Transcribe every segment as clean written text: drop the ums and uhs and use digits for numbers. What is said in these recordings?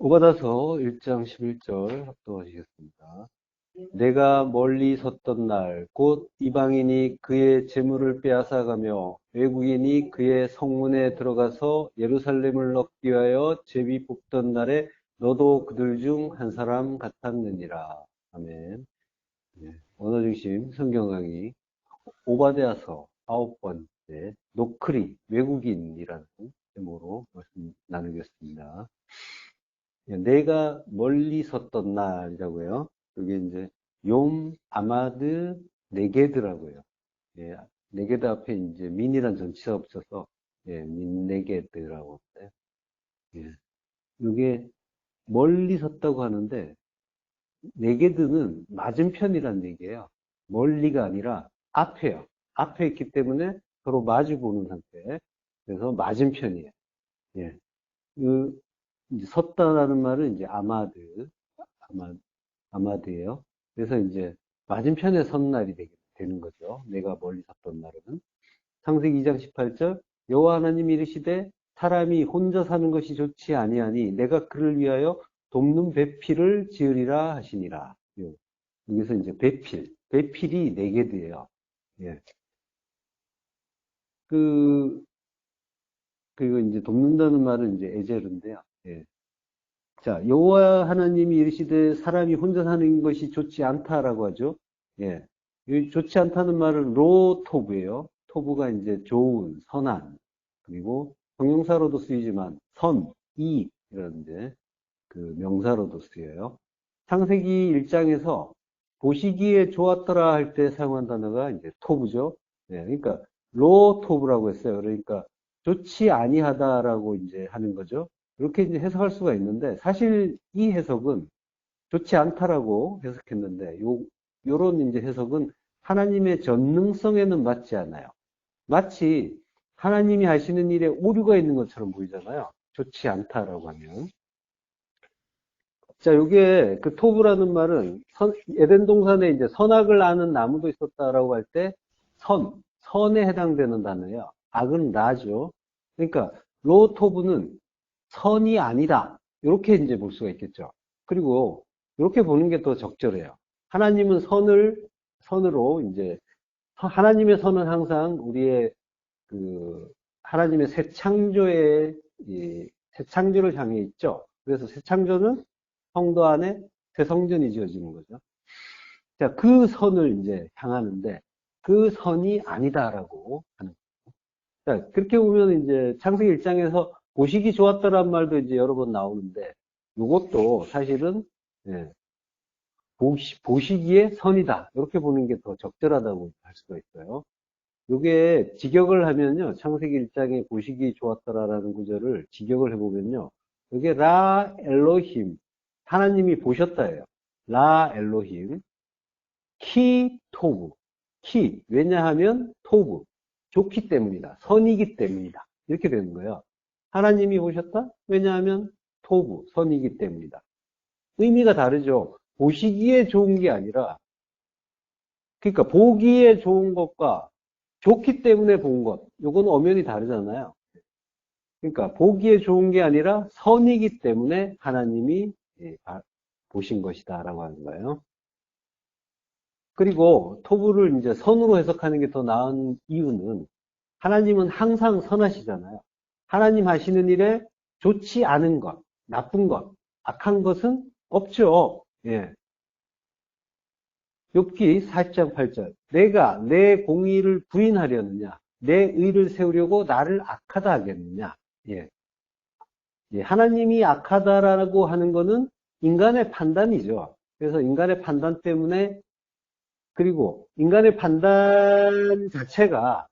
오바다서 1장 11절 합독하시겠습니다. 내가 멀리 섰던 날 곧 이방인이 그의 재물을 빼앗아가며 외국인이 그의 성문에 들어가서 예루살렘을 얻기 위하여 제비 뽑던 날에 너도 그들 중 한 사람 같았느니라. 아멘. 언어중심 성경 강의 오바댜서 9번째 노크리 외국인이라는 제목으로 말씀 나누겠습니다. 내가 멀리 섰던 날이라고요. 여기 이제 욤 아마드 네게드라고요. 예, 네게드 앞에 이제 민이란 전치사가 붙여서 민 네게드라고 하는데, 이게 멀리 섰다고 하는데 네게드는 맞은편이라는 얘기예요. 멀리가 아니라 앞에요. 앞에 있기 때문에 서로 마주 보는 상태. 그래서 맞은편이에요. 예. 그 이제 섰다라는 말은 이제 아마드예요. 그래서 이제 맞은편에 선 날이 되는 거죠. 내가 멀리 섰던 날은. 창세기 2장 18절 여호와 하나님이 이르시되 사람이 혼자 사는 것이 좋지 아니하니 내가 그를 위하여 돕는 배필을 지으리라 하시니라. 여기서 이제 배필이 네게드예요. 예. 그리고 이제 돕는다는 말은 이제 에제르인데요. 예. 자, 여호와 하나님이 이르시되 사람이 혼자 사는 것이 좋지 않다라고 하죠. 예. 이 좋지 않다는 말은 로토브예요. 토브가 이제 좋은, 선한. 그리고 형용사로도 쓰이지만 이런 이제 그 명사로도 쓰여요. 창세기 1장에서 보시기에 좋았더라 할 때 사용한 단어가 이제 토브죠. 예. 그러니까 로토브라고 했어요. 그러니까 좋지 아니하다라고 이제 하는 거죠. 이렇게 이제 해석할 수가 있는데 사실 이 해석은 좋지 않다라고 해석했는데 요런 이제 해석은 하나님의 전능성에는 맞지 않아요. 마치 하나님이 하시는 일에 오류가 있는 것처럼 보이잖아요. 좋지 않다라고 하면. 자, 요게 그 토브라는 말은 에덴 동산에 이제 선악을 아는 나무도 있었다라고 할 때 선에 해당되는 단어예요. 악은 라죠. 그러니까 로토브는 선이 아니다. 이렇게 이제 볼 수가 있겠죠. 그리고 이렇게 보는 게 더 적절해요. 하나님은 선으로 이제 하나님의 선은 항상 우리의 그 하나님의 새 창조의 새 창조를 향해 있죠. 그래서 새 창조는 성도 안에 새 성전이 지어지는 거죠. 자, 그 선을 이제 향하는데 그 선이 아니다라고 하는 거예요. 자, 그렇게 보면 이제 창세기 1장에서 보시기 좋았다라는 말도 이제 여러 번 나오는데 이것도 사실은 예, 보시기에 선이다. 이렇게 보는 게 더 적절하다고 할 수가 있어요. 이게 직역을 하면요. 창세기 1장에 보시기 좋았더라라는 구절을 직역을 해보면요. 이게 라 엘로힘 하나님이 보셨다예요. 라 엘로힘 키 토브 키 왜냐하면 토브 좋기 때문이다. 선이기 때문이다. 이렇게 되는 거예요. 하나님이 보셨다? 왜냐하면 토브 선이기 때문이다. 의미가 다르죠. 보시기에 좋은 게 아니라 그러니까 보기에 좋은 것과 좋기 때문에 본 것, 요건 엄연히 다르잖아요. 그러니까 보기에 좋은 게 아니라 선이기 때문에 하나님이 보신 것이다라고 하는 거예요. 그리고 토부를 이제 선으로 해석하는 게 더 나은 이유는 하나님은 항상 선하시잖아요. 하나님 하시는 일에 좋지 않은 것, 나쁜 것, 악한 것은 없죠. 예. 욥기 40장 8절. 내가 내 공의를 부인하려느냐? 내 의를 세우려고 나를 악하다 하겠느냐? 예. 예, 하나님이 악하다라고 하는 것은 인간의 판단이죠. 그래서 인간의 판단 때문에 그리고 인간의 판단 자체가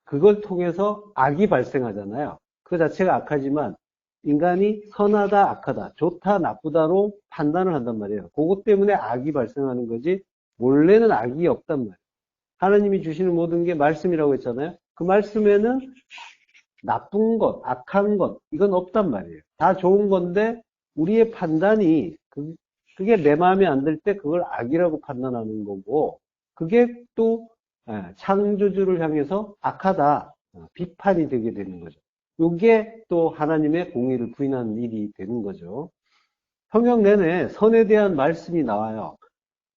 그걸 통해서 악이 발생하잖아요. 그 자체가 악하지만 인간이 선하다, 악하다, 좋다, 나쁘다로 판단을 한단 말이에요. 그것 때문에 악이 발생하는 거지 원래는 악이 없단 말이에요. 하나님이 주시는 모든 게 말씀이라고 했잖아요. 그 말씀에는 나쁜 것, 악한 것 이건 없단 말이에요. 다 좋은 건데 우리의 판단이 그게 내 마음에 안 들 때 그걸 악이라고 판단하는 거고 그게 또 창조주를 향해서 악하다 비판이 되게 되는 거죠. 요게 또 하나님의 공의를 부인하는 일이 되는 거죠. 성경 내내 선에 대한 말씀이 나와요.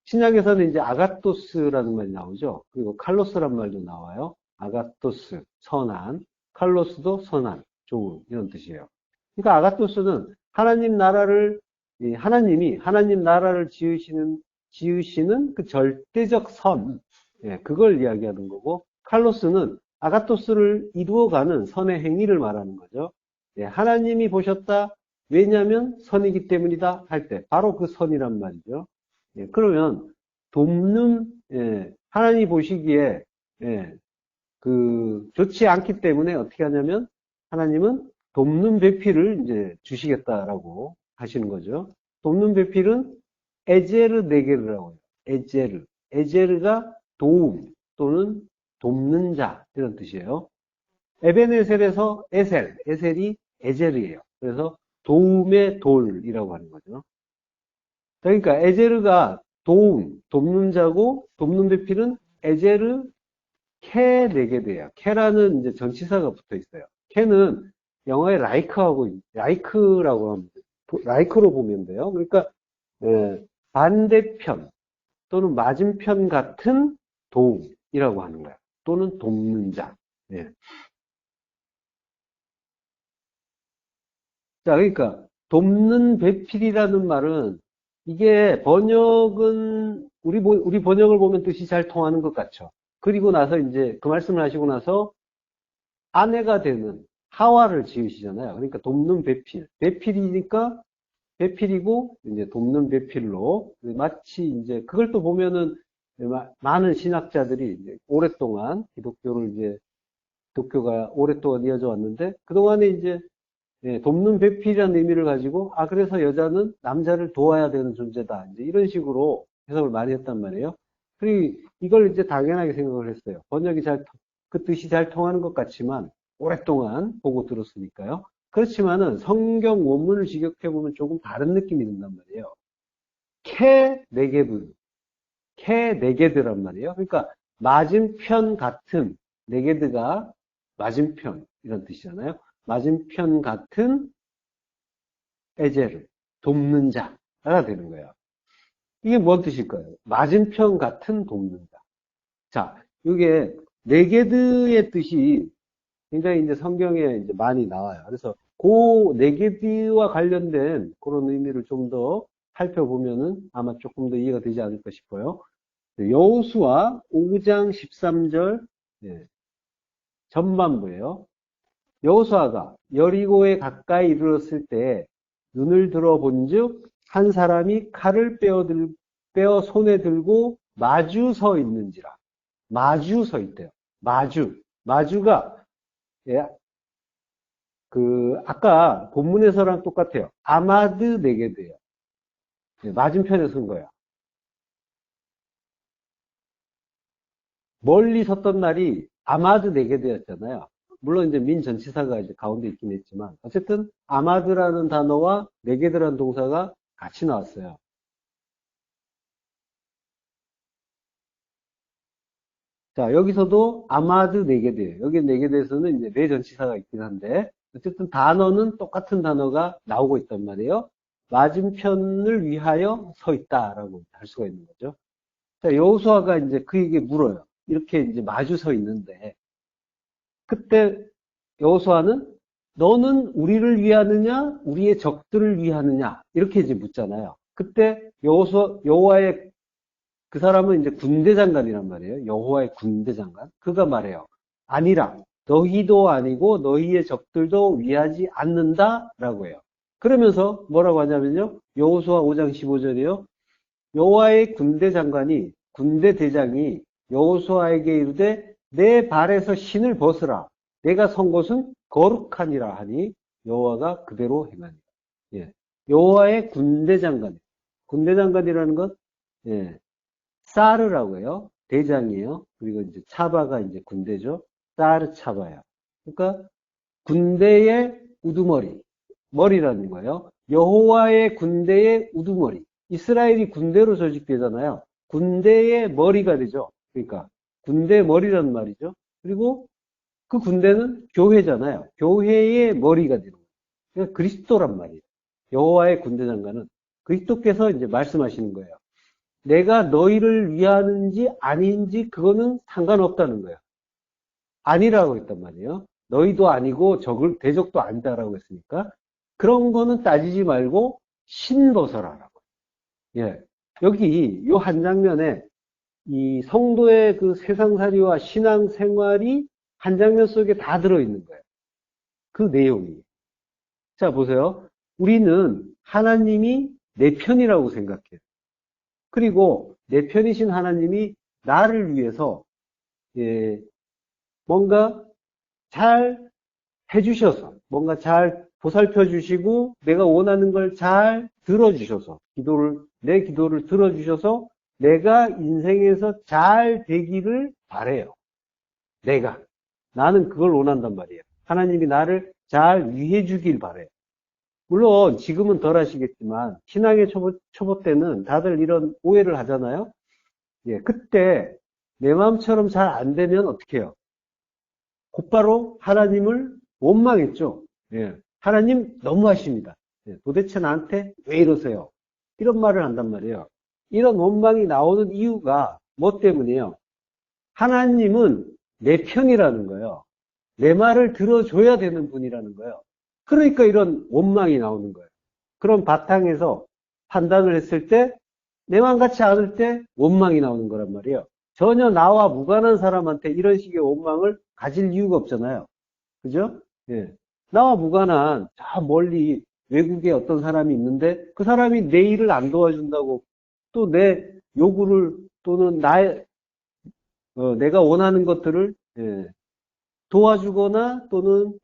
신약에서는 이제 아가토스라는 말이 나오죠. 그리고 칼로스란 말도 나와요. 아가토스, 선한, 칼로스도 선한, 좋은, 이런 뜻이에요. 그러니까 아가토스는 하나님 나라를, 하나님이 하나님 나라를 지으시는 그 절대적 선, 예, 그걸 이야기하는 거고, 칼로스는 아가토스를 이루어가는 선의 행위를 말하는 거죠. 예, 하나님이 보셨다. 왜냐하면 선이기 때문이다 할 때, 바로 그 선이란 말이죠. 예, 그러면 돕는, 예, 하나님이 보시기에 예, 좋지 않기 때문에 어떻게 하냐면 하나님은 돕는 배필을 이제 주시겠다라고 하시는 거죠. 돕는 배필은 에제르 네게르라고 해요. 에제르. 에제르가 도움 또는 돕는 자 이런 뜻이에요. 에베네셀에서 에셀이 에제르예요. 그래서 도움의 돌이라고 하는 거죠. 그러니까 에제르가 돕는 자고 돕는 배필은 에제르 캐 네게드예요. 캐라는 이제 전치사가 붙어 있어요. 캐는 영어의 라이크라고 하면 라이크로 보면 돼요. 그러니까 반대편 또는 맞은편 같은 도움이라고 하는 거예요. 또는 돕는 자. 예. 자, 그러니까 돕는 배필이라는 말은 이게 번역은 우리 번역을 보면 뜻이 잘 통하는 것 같죠. 그리고 나서 이제 그 말씀을 하시고 나서 아내가 되는 하와를 지으시잖아요. 그러니까 돕는 배필. 배필이니까 배필이고 이제 돕는 배필로 마치 이제 그걸 또 보면은 많은 신학자들이 이제 오랫동안 기독교가 오랫동안 이어져 왔는데 그동안에 이제 돕는 배필이라는 의미를 가지고 그래서 여자는 남자를 도와야 되는 존재다. 이제 이런 식으로 해석을 많이 했단 말이에요. 그리고 이걸 이제 당연하게 생각을 했어요. 번역이 그 뜻이 잘 통하는 것 같지만 오랫동안 보고 들었으니까요. 그렇지만은 성경 원문을 직역해보면 조금 다른 느낌이 든단 말이에요. 캐 네게드란 말이에요. 그러니까 맞은편 같은 네게드가 맞은편 이런 뜻이잖아요. 맞은편 같은 에제르 돕는 자가 되는 거예요. 이게 뭔 뜻일까요? 맞은편 같은 돕는 자. 자, 이게 네게드의 뜻이 굉장히 이제 성경에 이제 많이 나와요. 그래서 그 네게드와 관련된 그런 의미를 좀 더 살펴보면은 아마 조금 더 이해가 되지 않을까 싶어요. 여호수아 5장 13절 전반부예요. 여호수아가 여리고에 가까이 이르렀을 때 눈을 들어 본즉 한 사람이 칼을 빼어 손에 들고 마주 서 있는지라. 마주 서 있대요. 마주가 예, 아까 본문에서랑 똑같아요. 아마드 네게드예요. 맞은편에 쓴 거예요. 멀리 섰던 날이 아마드 네게드였잖아요. 물론 이제 민 전치사가 이제 가운데 있긴 했지만 어쨌든 아마드라는 단어와 네게드라는 동사가 같이 나왔어요. 자, 여기서도 아마드 네게드예요. 여기 네게드에서는 이제 네 전치사가 있긴 한데 어쨌든 단어는 똑같은 단어가 나오고 있단 말이에요. 맞은편을 위하여 서 있다라고 할 수가 있는 거죠. 자, 여호수아가 이제 그에게 물어요. 이렇게 이제 마주 서 있는데 그때 여호수아는 너는 우리를 위하느냐 우리의 적들을 위하느냐 이렇게 이제 묻잖아요. 그때 여호와의 그 사람은 이제 군대 장관이란 말이에요. 여호와의 군대 장관. 그가 말해요. 아니라 너희도 아니고 너희의 적들도 위하지 않는다라고 해요. 그러면서 뭐라고 하냐면요. 여호수아 5장 15절이요. 여호와의 군대 대장이 여호수아에게 이르되 내 발에서 신을 벗으라. 내가 선 곳은 거룩하니라 하니 여호와가 그대로 행하니라. 예. 여호와의 군대 장관이라는 것, 예. 사르라고 해요. 대장이에요. 그리고 이제 차바가 이제 군대죠. 사르 차바야. 그러니까 군대의 머리라는 거예요. 여호와의 군대의 우두머리. 이스라엘이 군대로 조직되잖아요. 군대의 머리가 되죠. 그러니까 군대 머리라는 말이죠. 그리고 그 군대는 교회잖아요. 교회의 머리가 되는 거예요. 그러니까 그리스도란 말이에요. 여호와의 군대 장관은 그리스도께서 이제 말씀하시는 거예요. 내가 너희를 위하는지 아닌지 그거는 상관없다는 거예요. 아니라고 했단 말이에요. 너희도 아니고 대적도 아니다라고 했으니까 그런 거는 따지지 말고 신벗어라라고. 예. 여기 요 한 장면에 이 성도의 그 세상살이와 신앙생활이 한 장면 속에 다 들어있는 거예요. 그 내용이. 자, 보세요. 우리는 하나님이 내 편이라고 생각해요. 그리고 내 편이신 하나님이 나를 위해서 뭔가 잘 해주셔서, 뭔가 잘 보살펴 주시고, 내가 원하는 걸 잘 들어주셔서, 내 기도를 들어주셔서, 내가 인생에서 잘 되기를 바래요. 나는 그걸 원한단 말이에요. 하나님이 나를 잘 위해 주길 바래요. 물론 지금은 덜 하시겠지만 신앙의 초보 때는 다들 이런 오해를 하잖아요. 예, 그때 내 마음처럼 잘 안 되면 어떻게 해요? 곧바로 하나님을 원망했죠. 예, 하나님 너무하십니다. 예, 도대체 나한테 왜 이러세요? 이런 말을 한단 말이에요. 이런 원망이 나오는 이유가 뭐 때문이에요? 하나님은 내 편이라는 거예요. 내 말을 들어줘야 되는 분이라는 거예요. 그러니까 이런 원망이 나오는 거예요. 그런 바탕에서 판단을 했을 때 내 맘 같지 않을 때 원망이 나오는 거란 말이에요. 전혀 나와 무관한 사람한테 이런 식의 원망을 가질 이유가 없잖아요. 그죠? 예. 나와 무관한 저 멀리 외국에 어떤 사람이 있는데 그 사람이 내 일을 안 도와준다고 또 내 요구를 또는 내가 원하는 것들을 도와주거나 또는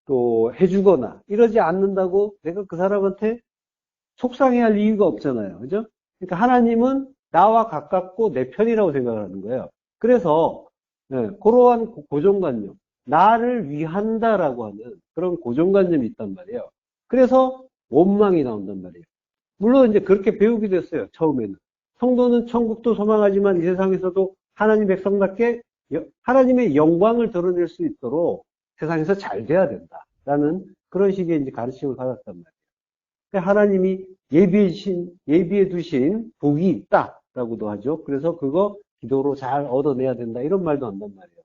또 해주거나 이러지 않는다고 내가 그 사람한테 속상해할 이유가 없잖아요. 그죠? 그러니까 하나님은 나와 가깝고 내 편이라고 생각하는 거예요. 그래서 그러한 고정관념, 나를 위한다라고 하는 그런 고정관념이 있단 말이에요. 그래서 원망이 나온단 말이에요. 물론 이제 그렇게 배우게 됐어요. 처음에는. 성도는 천국도 소망하지만 이 세상에서도 하나님 백성답게 하나님의 영광을 드러낼 수 있도록 세상에서 잘 돼야 된다라는 그런 식의 이제 가르침을 받았단 말이에요. 하나님이 예비해 두신 복이 있다라고도 하죠. 그래서 그거 기도로 잘 얻어내야 된다 이런 말도 한단 말이에요.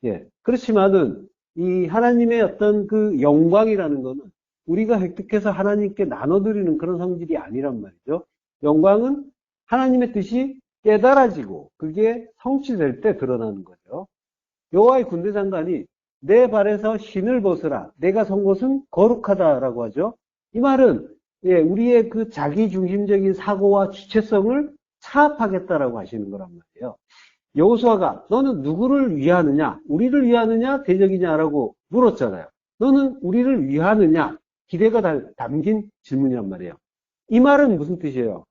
예. 그렇지만은 이 하나님의 어떤 그 영광이라는 거는 우리가 획득해서 하나님께 나눠드리는 그런 성질이 아니란 말이죠. 영광은 하나님의 뜻이 깨달아지고 그게 성취될 때 드러나는 거죠. 여호와의 군대 장관이 내 발에서 신을 벗으라. 내가 선 곳은 거룩하다라고 하죠. 이 말은 우리의 그 자기중심적인 사고와 주체성을 차압하겠다라고 하시는 거란 말이에요. 여호수아가 너는 누구를 위하느냐? 우리를 위하느냐? 대적이냐라고 물었잖아요. 너는 우리를 위하느냐? 기대가 담긴 질문이란 말이에요. 이 말은 무슨 뜻이에요?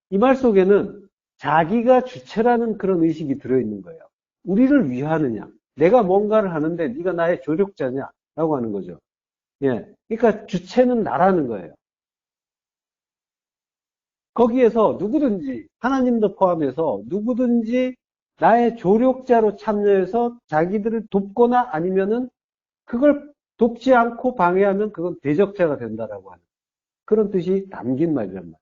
이 말 속에는 자기가 주체라는 그런 의식이 들어있는 거예요. 우리를 위하느냐? 내가 뭔가를 하는데 네가 나의 조력자냐? 라고 하는 거죠. 예. 그러니까 주체는 나라는 거예요. 거기에서 누구든지, 하나님도 포함해서 누구든지 나의 조력자로 참여해서 자기들을 돕거나 아니면은 그걸 돕지 않고 방해하면 그건 대적자가 된다라고 하는 그런 뜻이 담긴 말이란 말이에요.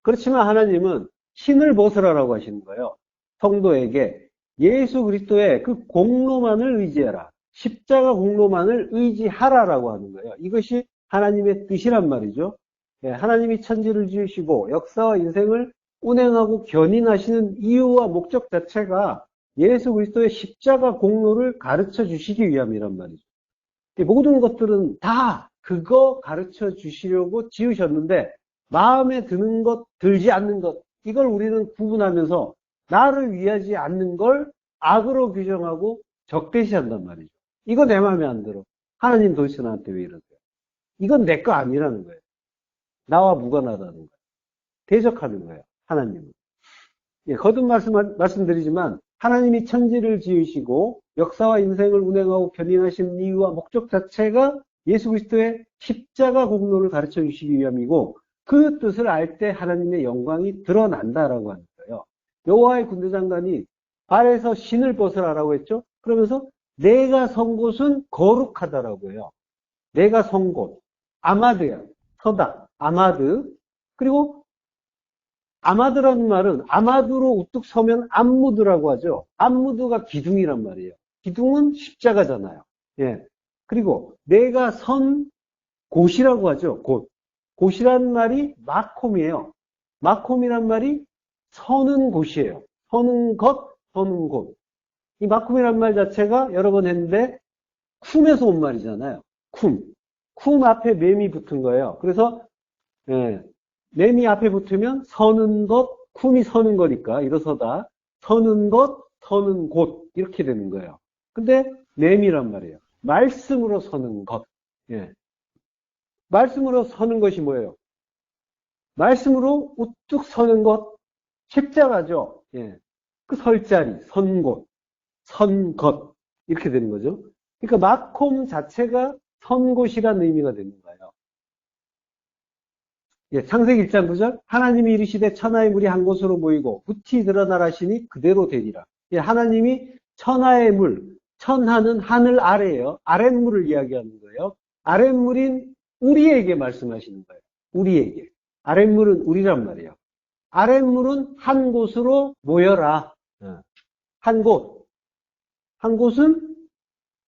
그렇지만 하나님은 신을 벗으라라고 하시는 거예요. 성도에게 예수 그리스도의 그 공로만을 의지해라. 십자가 공로만을 의지하라라고 하는 거예요. 이것이 하나님의 뜻이란 말이죠. 하나님이 천지를 지으시고 역사와 인생을 운행하고 견인하시는 이유와 목적 자체가 예수 그리스도의 십자가 공로를 가르쳐 주시기 위함이란 말이죠. 모든 것들은 다 그거 가르쳐 주시려고 지으셨는데 마음에 드는 것, 들지 않는 것 이걸 우리는 구분하면서 나를 위하지 않는 걸 악으로 규정하고 적대시한단 말이죠. 이거 내 마음에 안 들어. 하나님 도대체 나한테 왜 이러세요? 이건 내 거 아니라는 거예요. 나와 무관하다는 거예요. 대적하는 거예요. 하나님은. 거듭 말씀드리지만 하나님이 천지를 지으시고 역사와 인생을 운행하고 견인하시는 이유와 목적 자체가 예수 그리스도의 십자가 공로를 가르쳐 주시기 위함이고 그 뜻을 알 때 하나님의 영광이 드러난다라고 하는 거예요. 여호와의 군대 장관이 발에서 신을 벗으라라고 했죠. 그러면서 내가 선 곳은 거룩하다라고 해요. 내가 선 곳. 아마드야. 서다. 아마드. 그리고 아마드라는 말은 아마드로 우뚝 서면 암무드라고 하죠. 암무드가 기둥이란 말이에요. 기둥은 십자가잖아요. 예. 그리고 내가 선 곳이라고 하죠. 곳. 곳이라는 말이 마콤이에요. 마콤이란 말이 서는 곳이에요. 서는 것, 서는 곳. 이 마콤이란 말 자체가 여러 번 했는데 쿰에서 온 말이잖아요. 쿰. 쿰 앞에 맴이 붙은 거예요. 그래서 예, 맴이 앞에 붙으면 서는 것, 쿰이 서는 거니까 일어서다. 서는 것, 서는 곳 이렇게 되는 거예요. 근데 맴이란 말이에요. 말씀으로 서는 것. 예. 말씀으로 서는 것이 뭐예요? 말씀으로 우뚝 서는 것, 십자가죠. 예. 그 설 자리, 선 곳, 선 것 이렇게 되는 거죠. 그러니까 마콤 자체가 선 곳이라는 의미가 되는 거예요. 예, 창세기 1장 9절 하나님이 이르시되 천하의 물이 한 곳으로 모이고 붓이 드러나라시니 그대로 되리라. 예, 하나님이 천하의 물, 천하는 하늘 아래예요. 아랫물을 이야기하는 거예요. 아랫물인 우리에게 말씀하시는 거예요. 우리에게. 아랫물은 우리란 말이에요. 아랫물은 한 곳으로 모여라. 한 곳. 한 곳은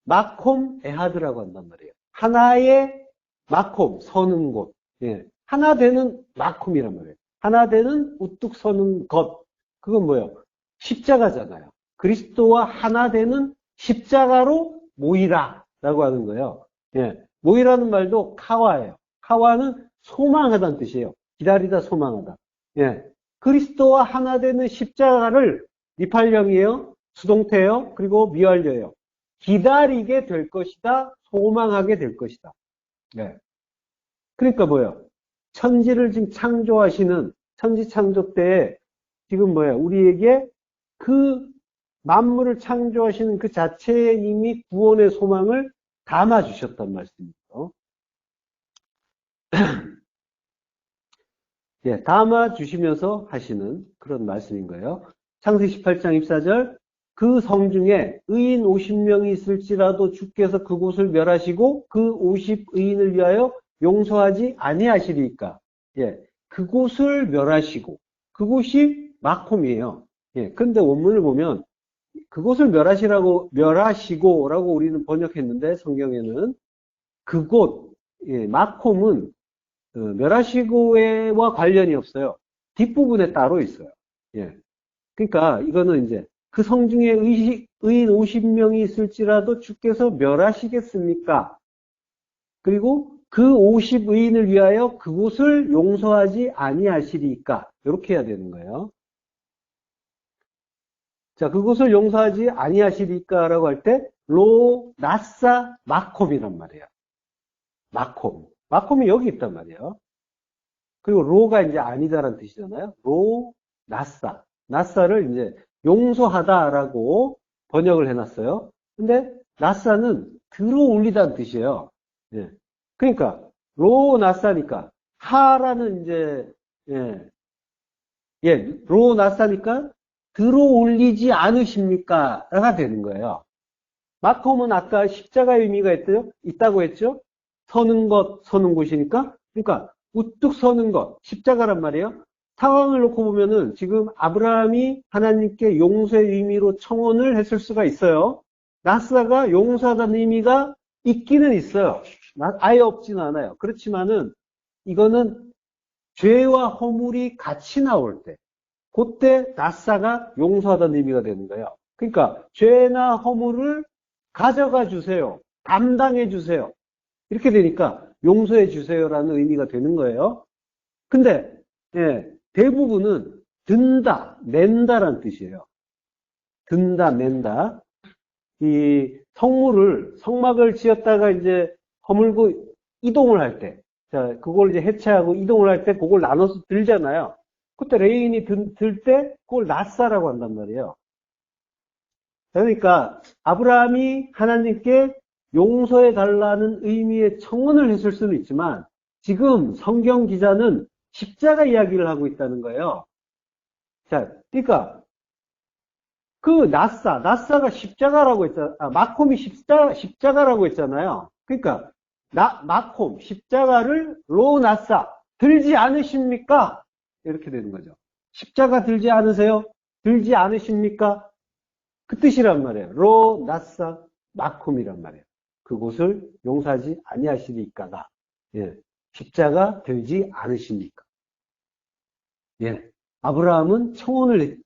마콤 에하드라고 한단 말이에요. 하나의 마콤, 서는 곳. 예. 하나 되는 마콤이란 말이에요. 하나 되는 우뚝 서는 것. 그건 뭐예요? 십자가잖아요. 그리스도와 하나 되는 십자가로 모이라. 라고 하는 거예요. 예. 모이라는 말도 카와예요. 카와는 소망하다는 뜻이에요. 기다리다, 소망하다. 예. 그리스도와 하나 되는 십자가를 니팔령이에요. 수동태예요. 그리고 미완료예요. 기다리게 될 것이다. 소망하게 될 것이다. 네. 그러니까 뭐예요? 천지를 지금 창조하시는 천지 창조 때에 지금 뭐예요? 우리에게 그 만물을 창조하시는 그 자체에 이미 구원의 소망을 담아 주셨단 말씀이죠. 예, 담아 주시면서 하시는 그런 말씀인 거예요. 창세기 18장 24절 그 성중에 의인 50명이 있을지라도 주께서 그곳을 멸하시고 그 50의인을 위하여 용서하지 아니하시리까. 예, 그곳을 멸하시고 그곳이 마콤이에요. 예, 근데 원문을 보면 그곳을 멸하시고라고 우리는 번역했는데 성경에는 그곳 예, 마콤은 멸하시고와 관련이 없어요. 뒷부분에 따로 있어요. 예. 그러니까 이거는 이제 그 성중에 의인 50명이 있을지라도 주께서 멸하시겠습니까? 그리고 그 50의인을 위하여 그곳을 용서하지 아니하시리까? 이렇게 해야 되는 거예요. 자, 그곳을 용서하지 아니하시리까라고 할 때 나사 마콤이란 말이에요. 마콤. 마콤이 여기 있단 말이에요. 그리고 로가 이제 아니다라는 뜻이잖아요. 나사. 나사를 이제 용서하다라고 번역을 해놨어요. 근데 나사는 들어 올리다는 뜻이에요. 예. 그러니까 나사니까 하라는 이제 나사니까 들어 올리지 않으십니까가 되는 거예요. 마콤은 아까 십자가의 의미가 있다고 했죠. 서는 곳이니까 그러니까 우뚝 서는 것 십자가란 말이에요. 상황을 놓고 보면은 지금 아브라함이 하나님께 용서의 의미로 청혼을 했을 수가 있어요. 나사가 용서하다는 의미가 있기는 있어요. 아예 없지는 않아요. 그렇지만은 이거는 죄와 허물이 같이 나올 때 그때 나사가 용서하다는 의미가 되는 거예요. 그러니까 죄나 허물을 가져가 주세요. 담당해 주세요. 이렇게 되니까 용서해 주세요라는 의미가 되는 거예요. 근데 대부분은 든다, 낸다라는 뜻이에요. 든다, 낸다. 이 성막을 지었다가 이제 허물고 이동을 할 때, 자, 그걸 이제 해체하고 이동을 할 때 그걸 나눠서 들잖아요. 그때 레인이 들 때 그걸 나사라고 한단 말이에요. 그러니까 아브라함이 하나님께 용서해 달라는 의미의 청원을 했을 수는 있지만 지금 성경 기자는 십자가 이야기를 하고 있다는 거예요. 자, 그러니까 나사가 십자가라고 했잖아. 마콤이 십자가라고 했잖아요. 그러니까, 마콤, 십자가를 나사, 들지 않으십니까? 이렇게 되는 거죠. 십자가 들지 않으세요? 들지 않으십니까? 그 뜻이란 말이에요. 나사, 마콤이란 말이에요. 그곳을 용서하지 아니하시니까가. 예. 십자가 들지 않으십니까? 예. 아브라함은 청혼의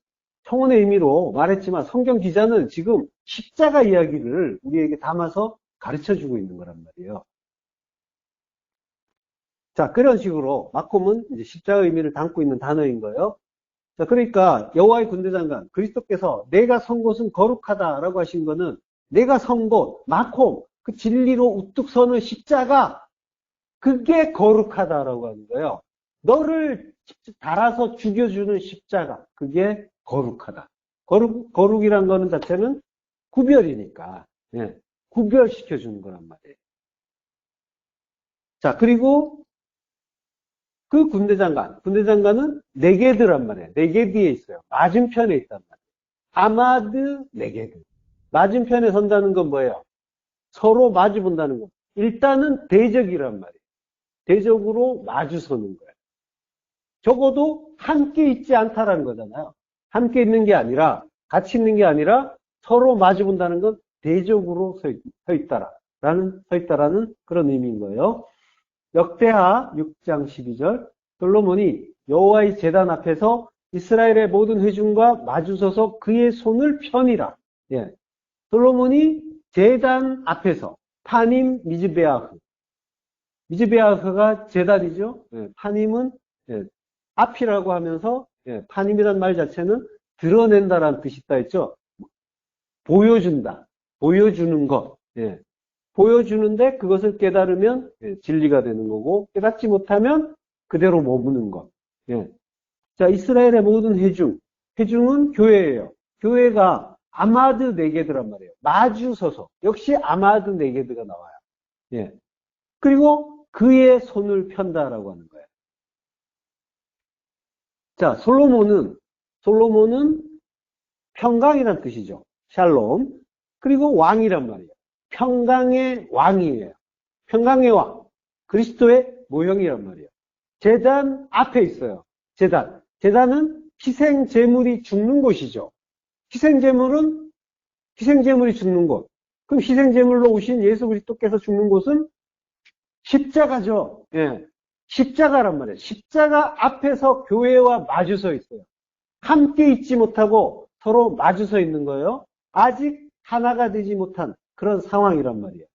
의미로 말했지만 성경 기자는 지금 십자가 이야기를 우리에게 담아서 가르쳐 주고 있는 거란 말이에요. 자, 그런 식으로 마콤은 이제 십자가 의미를 담고 있는 단어인 거예요. 자, 그러니까 여호와의 군대장관 그리스도께서 내가 선 곳은 거룩하다라고 하신 거는 내가 선 곳, 마콤, 그 진리로 우뚝 서는 십자가, 그게 거룩하다라고 하는 거예요. 너를 달아서 죽여주는 십자가, 그게 거룩하다. 거룩이란 거는 자체는 구별이니까, 예, 구별시켜주는 거란 말이에요. 자, 그리고 그 군대장관은 네게드란 말이에요. 네게드에 있어요. 맞은편에 있단 말이에요. 아마드 네게드. 맞은편에 선다는 건 뭐예요? 서로 마주 본다는 거. 일단은 대적이란 말이에요. 대적으로 마주 서는 거예요. 적어도 함께 있지 않다라는 거잖아요. 함께 있는 게 아니라, 같이 있는 게 아니라 서로 마주 본다는 건 대적으로 서 있다라는 그런 의미인 거예요. 역대하 6장 12절, 솔로몬이 여호와의 제단 앞에서 이스라엘의 모든 회중과 마주서서 그의 손을 펴니라. 예. 솔로몬이 제단 앞에서 파님 미즈베아흐가 제단이죠. 예. 파님은 예. 앞이라고 하면서 예. 파님이란 말 자체는 드러낸다라는 뜻이 있다 했죠. 보여준다, 보여주는 것. 예. 보여주는데 그것을 깨달으면 예, 진리가 되는 거고, 깨닫지 못하면 그대로 머무는 것. 예. 자, 이스라엘의 모든 회중은 교회예요. 교회가 아마드 네게드란 말이에요. 마주 서서. 역시 아마드 네게드가 나와요. 예. 그리고 그의 손을 편다라고 하는 거예요. 자, 솔로몬은 평강이란 뜻이죠. 샬롬. 그리고 왕이란 말이에요. 평강의 왕이에요. 평강의 왕. 그리스도의 모형이란 말이에요. 제단 앞에 있어요. 제단은 희생 제물이 죽는 곳이죠. 희생 제물이 죽는 곳. 그럼 희생 제물로 오신 예수 그리스도께서 죽는 곳은 십자가죠. 예. 십자가란 말이에요. 십자가 앞에서 교회와 마주 서 있어요. 함께 있지 못하고 서로 마주 서 있는 거예요. 아직 하나가 되지 못한 그런 상황이란 말이에요.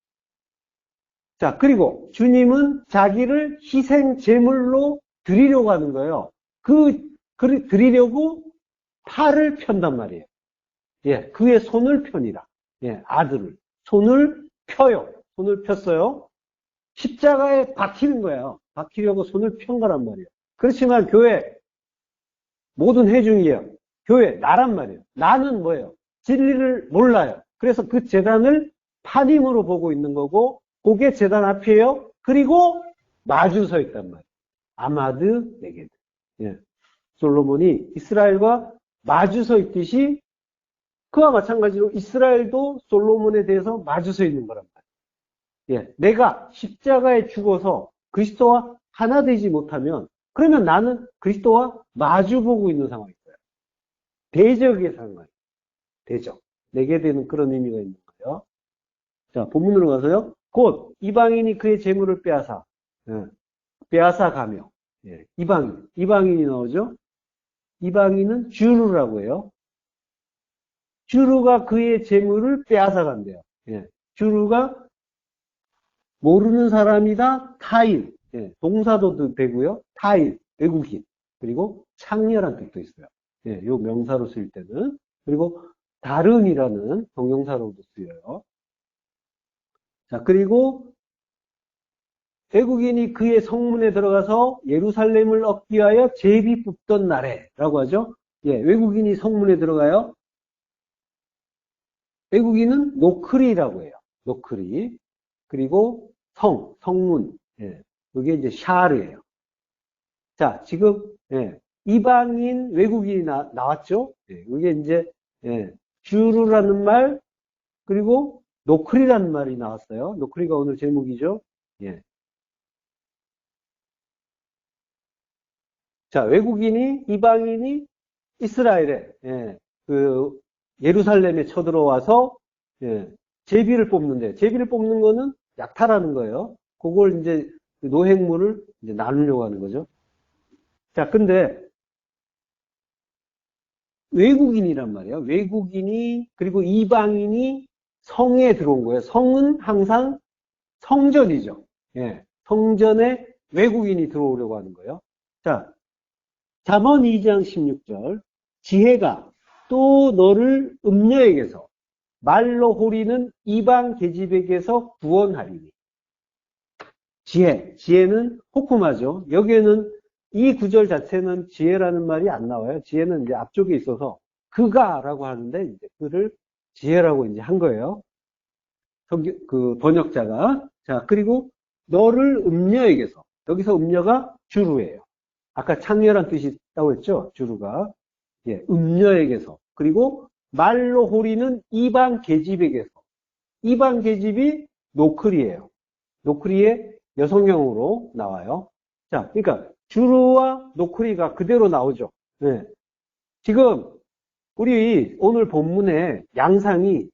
자, 그리고 주님은 자기를 희생 제물로 드리려고 하는 거예요. 드리려고 팔을 편단 말이에요. 예, 그의 손을 펴니라. 예, 아들을. 손을 펴요. 손을 폈어요. 십자가에 박히는 거예요. 박히려고 손을 편 거란 말이에요. 그렇지만 교회, 모든 회중이에요. 교회, 나란 말이에요. 나는 뭐예요? 진리를 몰라요. 그래서 그 제단을 파님으로 보고 있는 거고, 그게 제단 앞이에요. 그리고 마주 서 있단 말이에요. 아마드 네게드. 예. 솔로몬이 이스라엘과 마주 서 있듯이 그와 마찬가지로 이스라엘도 솔로몬에 대해서 마주 서 있는 거란 말이에요. 예. 내가 십자가에 죽어서 그리스도와 하나 되지 못하면 그러면 나는 그리스도와 마주 보고 있는 상황이 있어요. 대적의 상황. 대적. 내게 되는 그런 의미가 있는 거예요. 자, 본문으로 가서요. 곧 이방인이 그의 재물을 빼앗아 가며, 예, 이방인이 나오죠. 이방인은 주루라고 해요. 주루가 그의 재물을 빼앗아 간대요. 예, 주루가 모르는 사람이다, 타인, 예, 동사도 되고요. 타인, 외국인, 그리고 창렬한 뜻도 있어요. 예, 요 명사로 쓸 때는. 그리고 다른이라는 동명사로도 쓰여요. 자, 그리고 외국인이 그의 성문에 들어가서 예루살렘을 얻기 위하여 제비 뽑던 날에 라고 하죠. 예, 외국인이 성문에 들어가요. 외국인은 노크리라고 해요. 노크리. 그리고 성문. 예, 이게 이제 샤르예요. 자, 지금 예, 이방인 외국인이 나왔죠. 예, 이게 이제 예, 주루라는 말, 그리고 노크리라는 말이 나왔어요. 노크리가 오늘 제목이죠. 예. 자, 외국인이, 이방인이 이스라엘에, 예, 그, 예루살렘에 쳐들어와서, 예, 제비를 뽑는데, 제비를 뽑는 거는 약탈하는 거예요. 그걸 이제 노획물을 이제 나누려고 하는 거죠. 자, 근데 외국인이란 말이에요. 외국인이, 그리고 이방인이 성에 들어온 거예요. 성은 항상 성전이죠. 예, 성전에 외국인이 들어오려고 하는 거예요. 자, 잠언 2장 16절. 지혜가 또 너를 음녀에게서 말로 호리는 이방 계집에게서 구원하리니. 지혜는 호쿠마죠. 여기에는 이 구절 자체는 지혜라는 말이 안 나와요. 지혜는 이제 앞쪽에 있어서 그가라고 하는데 이제 그를 지혜라고 이제 한 거예요. 그 번역자가. 자, 그리고 너를 음녀에게서, 여기서 음녀가 주루예요. 아까 창녀란 뜻이 있다고 했죠? 주루가. 예, 음녀에게서. 그리고 말로 호리는 이방 계집에게서. 이방 계집이 노크리예요. 노크리의 여성형으로 나와요. 자, 그러니까 주루와 노크리가 그대로 나오죠. 네. 지금 우리 오늘 본문의 양상이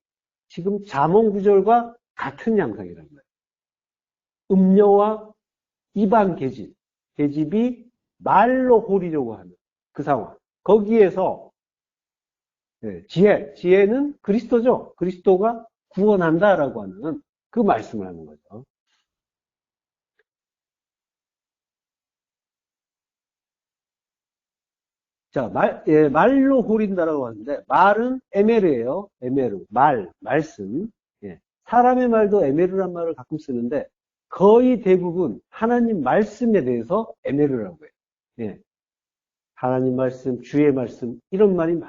지금 잠언 구절과 같은 양상이란 말이에요. 음녀와 이방 계집이 말로 호리려고 하는 그 상황. 거기에서 지혜는 그리스도죠. 그리스도가 구원한다라고 하는 그 말씀을 하는 거죠. 자, 말로 호린다라고 하는데, 말은 에메르예요. 에메르. 말씀. 예. 사람의 말도 에메르란 말을 가끔 쓰는데, 거의 대부분 하나님 말씀에 대해서 에메르라고 해요. 예. 하나님 말씀, 주의 말씀, 이런 말이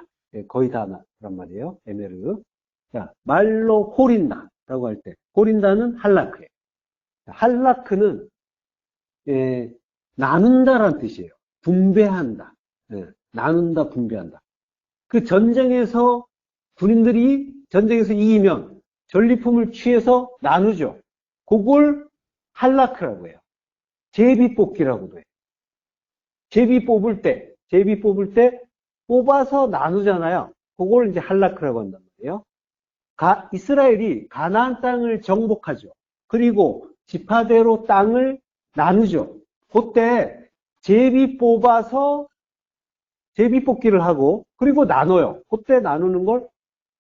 거의 다 나란 말이에요. 에메르. 자, 말로 호린다라고 할 때, 호린다는 할라크예요. 할라크는, 나눈다라는 뜻이에요. 분배한다. 예. 나눈다, 분배한다. 그 전쟁에서 군인들이 전쟁에서 이기면 전리품을 취해서 나누죠. 그걸 할라크라고 해요. 제비 뽑기라고도 해요. 제비 뽑을 때 뽑아서 나누잖아요. 그걸 이제 할라크라고 한단 말이에요. 이스라엘이 가나안 땅을 정복하죠. 그리고 지파대로 땅을 나누죠. 그때 제비 뽑아서 제비 뽑기를 하고 그리고 나눠요. 그때 나누는 걸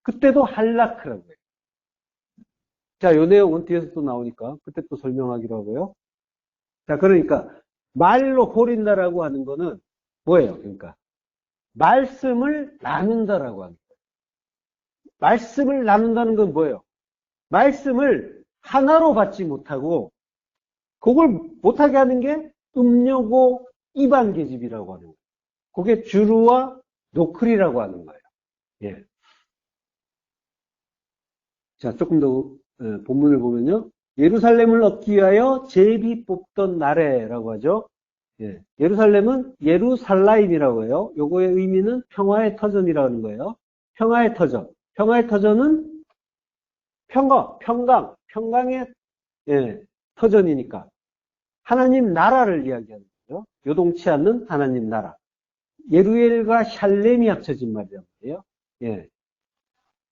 그때도 할라크라고 해요. 자, 요 내용은 뒤에서 또 나오니까 그때 또 설명하기로 하고요. 자, 그러니까 말로 호린다라고 하는 거는 뭐예요? 그러니까 말씀을 나눈다라고 하는 거예요. 말씀을 나눈다는 건 뭐예요? 말씀을 하나로 받지 못하고 그걸 못하게 하는 게 음녀고 이방 계집이라고 하는 거예요. 그게 주루와 노클이라고 하는 거예요. 예. 자, 조금 더 본문을 보면요. 예루살렘을 얻기 위하여 제비 뽑던 날에라고 하죠. 예. 예루살렘은 예루살라임이라고 해요. 요거의 의미는 평화의 터전이라는 거예요. 평화의 터전. 평화의 터전은 평강의 터전이니까 하나님 나라를 이야기하는 거죠. 요동치 않는 하나님 나라. 예루엘과 샬렘이 합쳐진 말이란 말이에요. 예.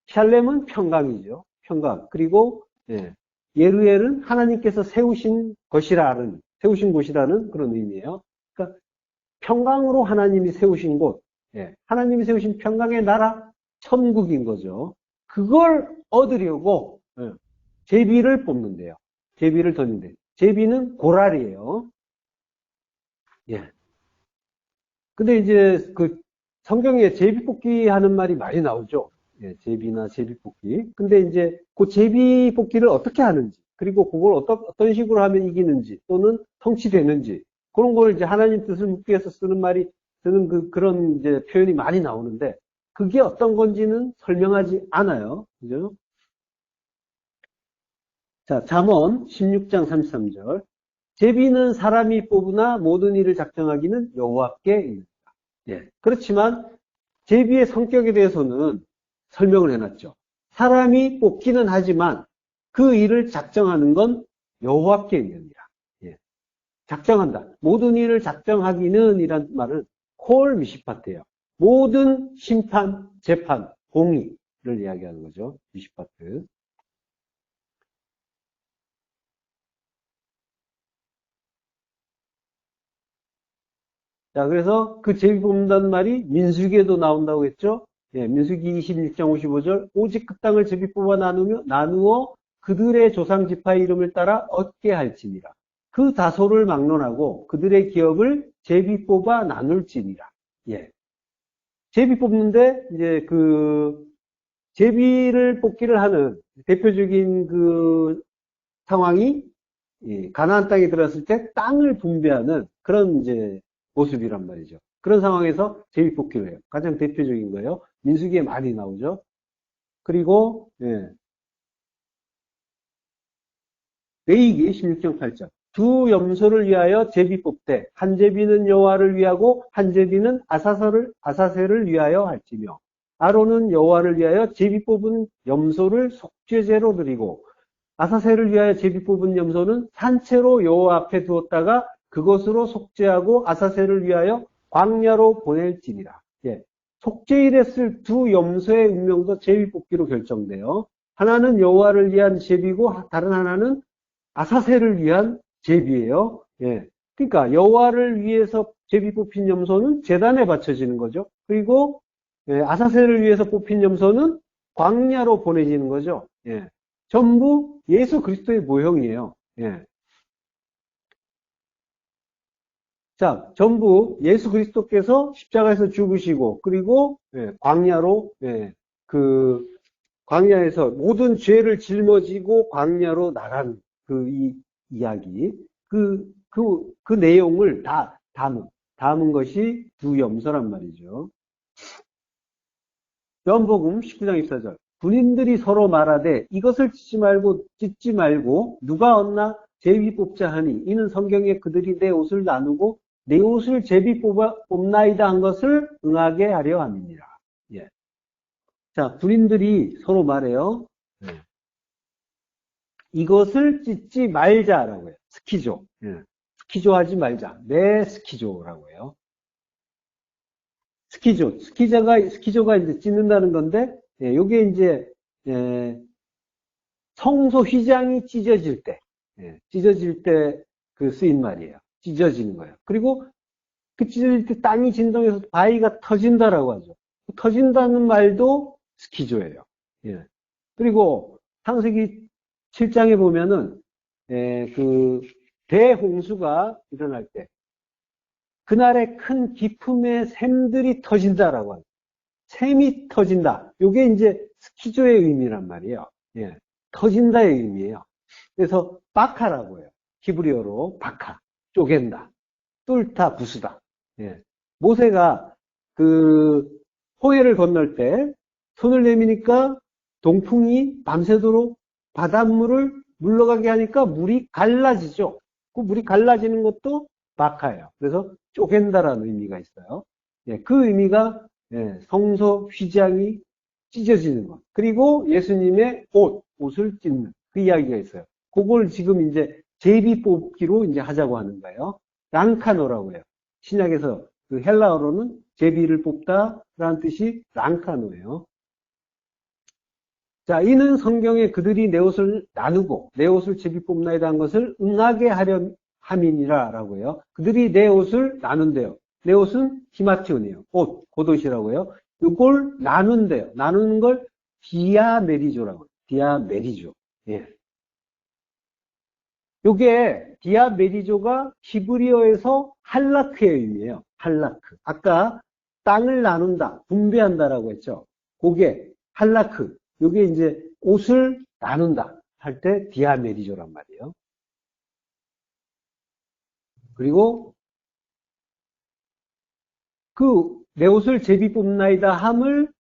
샬렘은 평강이죠. 평강. 그리고 예루엘은 하나님께서 세우신 곳이라는 그런 의미예요. 그러니까 평강으로 하나님이 세우신 곳, 하나님이 세우신 평강의 나라, 천국인 거죠. 그걸 얻으려고 제비를 뽑는데요. 제비를 던진대요. 제비는 고랄이에요. 예. 근데 이제 그 성경에 제비 뽑기 하는 말이 많이 나오죠. 예, 제비나 제비 뽑기. 근데 이제 그 제비 뽑기를 어떻게 하는지, 그리고 그걸 어떤 식으로 하면 이기는지, 또는 성취되는지, 그런 걸 이제 하나님 뜻을 묻기 위해서 쓰는 그런 이제 표현이 많이 나오는데, 그게 어떤 건지는 설명하지 않아요. 그죠? 자, 잠언 16장 33절. 제비는 사람이 뽑으나 모든 일을 작정하기는 여호와께 있다. 예. 그렇지만 제비의 성격에 대해서는 설명을 해놨죠. 사람이 뽑기는 하지만 그 일을 작정하는 건 여호와께 있느니라. 예. 작정한다. 모든 일을 작정하기는 이란 말은 콜 미시파트예요. 모든 심판, 재판, 공의를 이야기하는 거죠. 미시파트. 자, 그래서 그 제비 뽑는다는 말이 민수기에도 나온다고 했죠. 예, 민수기 26장 55절. 오직 그 땅을 제비 뽑아 나누어 그들의 조상 지파의 이름을 따라 얻게 할지니라. 그 다소를 막론하고 그들의 기업을 제비 뽑아 나눌지니라. 예. 제비 뽑는데 이제 그 제비를 뽑기를 하는 대표적인 그 상황이 가나안 땅에 들어갔을 때 땅을 분배하는 그런 이제 모습이란 말이죠. 그런 상황에서 제비 뽑기를 해요. 가장 대표적인 거예요. 민수기에 많이 나오죠. 그리고 레위기 16장 8절. 두 염소를 위하여 제비 뽑되 한 제비는 여호와를 위하고 한 제비는 아사셀을 위하여 할지며 아론은 여호와를 위하여 제비 뽑은 염소를 속죄제로 드리고 아사셀을 위하여 제비 뽑은 염소는 산채로 여호와 앞에 두었다가 그것으로 속죄하고 아사셀을 위하여 광야로 보낼지니라. 예. 속죄일에 쓸 두 염소의 운명도 제비 뽑기로 결정돼요. 하나는 여호와를 위한 제비고 다른 하나는 아사셀을 위한 제비예요. 예. 그러니까 여호와를 위해서 제비 뽑힌 염소는 제단에 바쳐지는 거죠. 그리고 아사셀을 위해서 뽑힌 염소는 광야로 보내지는 거죠. 예. 전부 예수 그리스도의 모형이에요. 예. 자, 전부 예수 그리스도께서 십자가에서 죽으시고 그리고 광야로 그 광야에서 모든 죄를 짊어지고 광야로 나간 그 이야기 그 내용을 다 담은 것이 두 염소란 말이죠. 요한복음 19장 24절. 군인들이 서로 말하되 이것을 찢지 말고 누가 얻나 제비 뽑자 하니 이는 성경에 그들이 내 옷을 나누고 내 옷을 제비 뽑나이다 한 것을 응하게 하려 함이니라. 예. 자, 군인들이 서로 말해요. 이것을 찢지 말자라고 해요. 스키조. 예. 스키조 하지 말자. 내 스키조라고 해요. 스키조가 이제 찢는다는 건데, 요게 이제, 성소 휘장이 찢어질 때 그 쓰인 말이에요. 찢어지는 거예요. 그리고 그 찢어질 때 땅이 진동해서 바위가 터진다라고 하죠. 터진다는 말도 스키조예요. 예. 그리고 창세기 7장에 보면은, 그 대홍수가 일어날 때, 그날의 큰 기품의 샘들이 터진다라고 하죠. 샘이 터진다. 요게 이제 스키조의 의미란 말이에요. 예. 터진다의 의미예요. 그래서 바카라고 해요. 히브리어로 바카. 쪼갠다. 뚫다, 부수다. 예. 모세가 그 호해를 건널 때 손을 내미니까 동풍이 밤새도록 바닷물을 물러가게 하니까 물이 갈라지죠. 그 물이 갈라지는 것도 바카예요. 그래서 쪼갠다라는 의미가 있어요. 예, 그 의미가 성소 휘장이 찢어지는 것. 그리고 예수님의 옷을 찢는 그 이야기가 있어요. 그걸 지금 이제 제비 뽑기로 이제 하자고 하는 거예요. 랑카노라고 해요. 신약에서 그 헬라어로는 제비를 뽑다라는 뜻이 랑카노예요. 자, 이는 성경에 그들이 내 옷을 나누고 내 옷을 제비 뽑나이다 한 것을 응하게 하려 함이니라 라고 해요. 그들이 내 옷을 나눈대요. 내 옷은 히마티온이에요. 곧 옷이라고 해요. 이걸 나눈대요. 나누는 걸 디아메리조라고 해요. 디아메리조. 예. 요게 디아메리조가 히브리어에서 할라크의 의미예요. 할라크. 아까 땅을 나눈다, 분배한다라고 했죠. 그게 할라크. 요게 이제 옷을 나눈다 할 때 디아메리조란 말이에요. 그리고 그 내 옷을 제비 뽑나이다 함을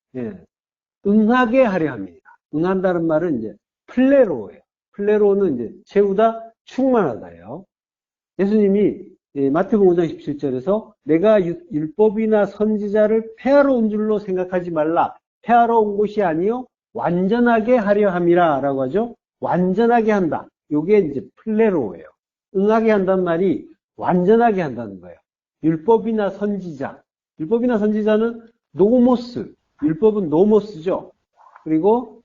응하게 하려 합니다. 응한다는 말은 이제 플레로예요. 플레로는 이제 채우다, 충만하다예요. 예수님이 마태복음 5장 17절에서 내가 율법이나 선지자를 폐하러 온 줄로 생각하지 말라. 폐하러 온 것이 아니요 완전하게 하려 함이라 라고 하죠. 완전하게 한다. 요게 이제 플레로예요. 응하게 한다는 말이 완전하게 한다는 거예요. 율법이나 선지자. 율법이나 선지자는 노모스. 율법은 노모스죠. 그리고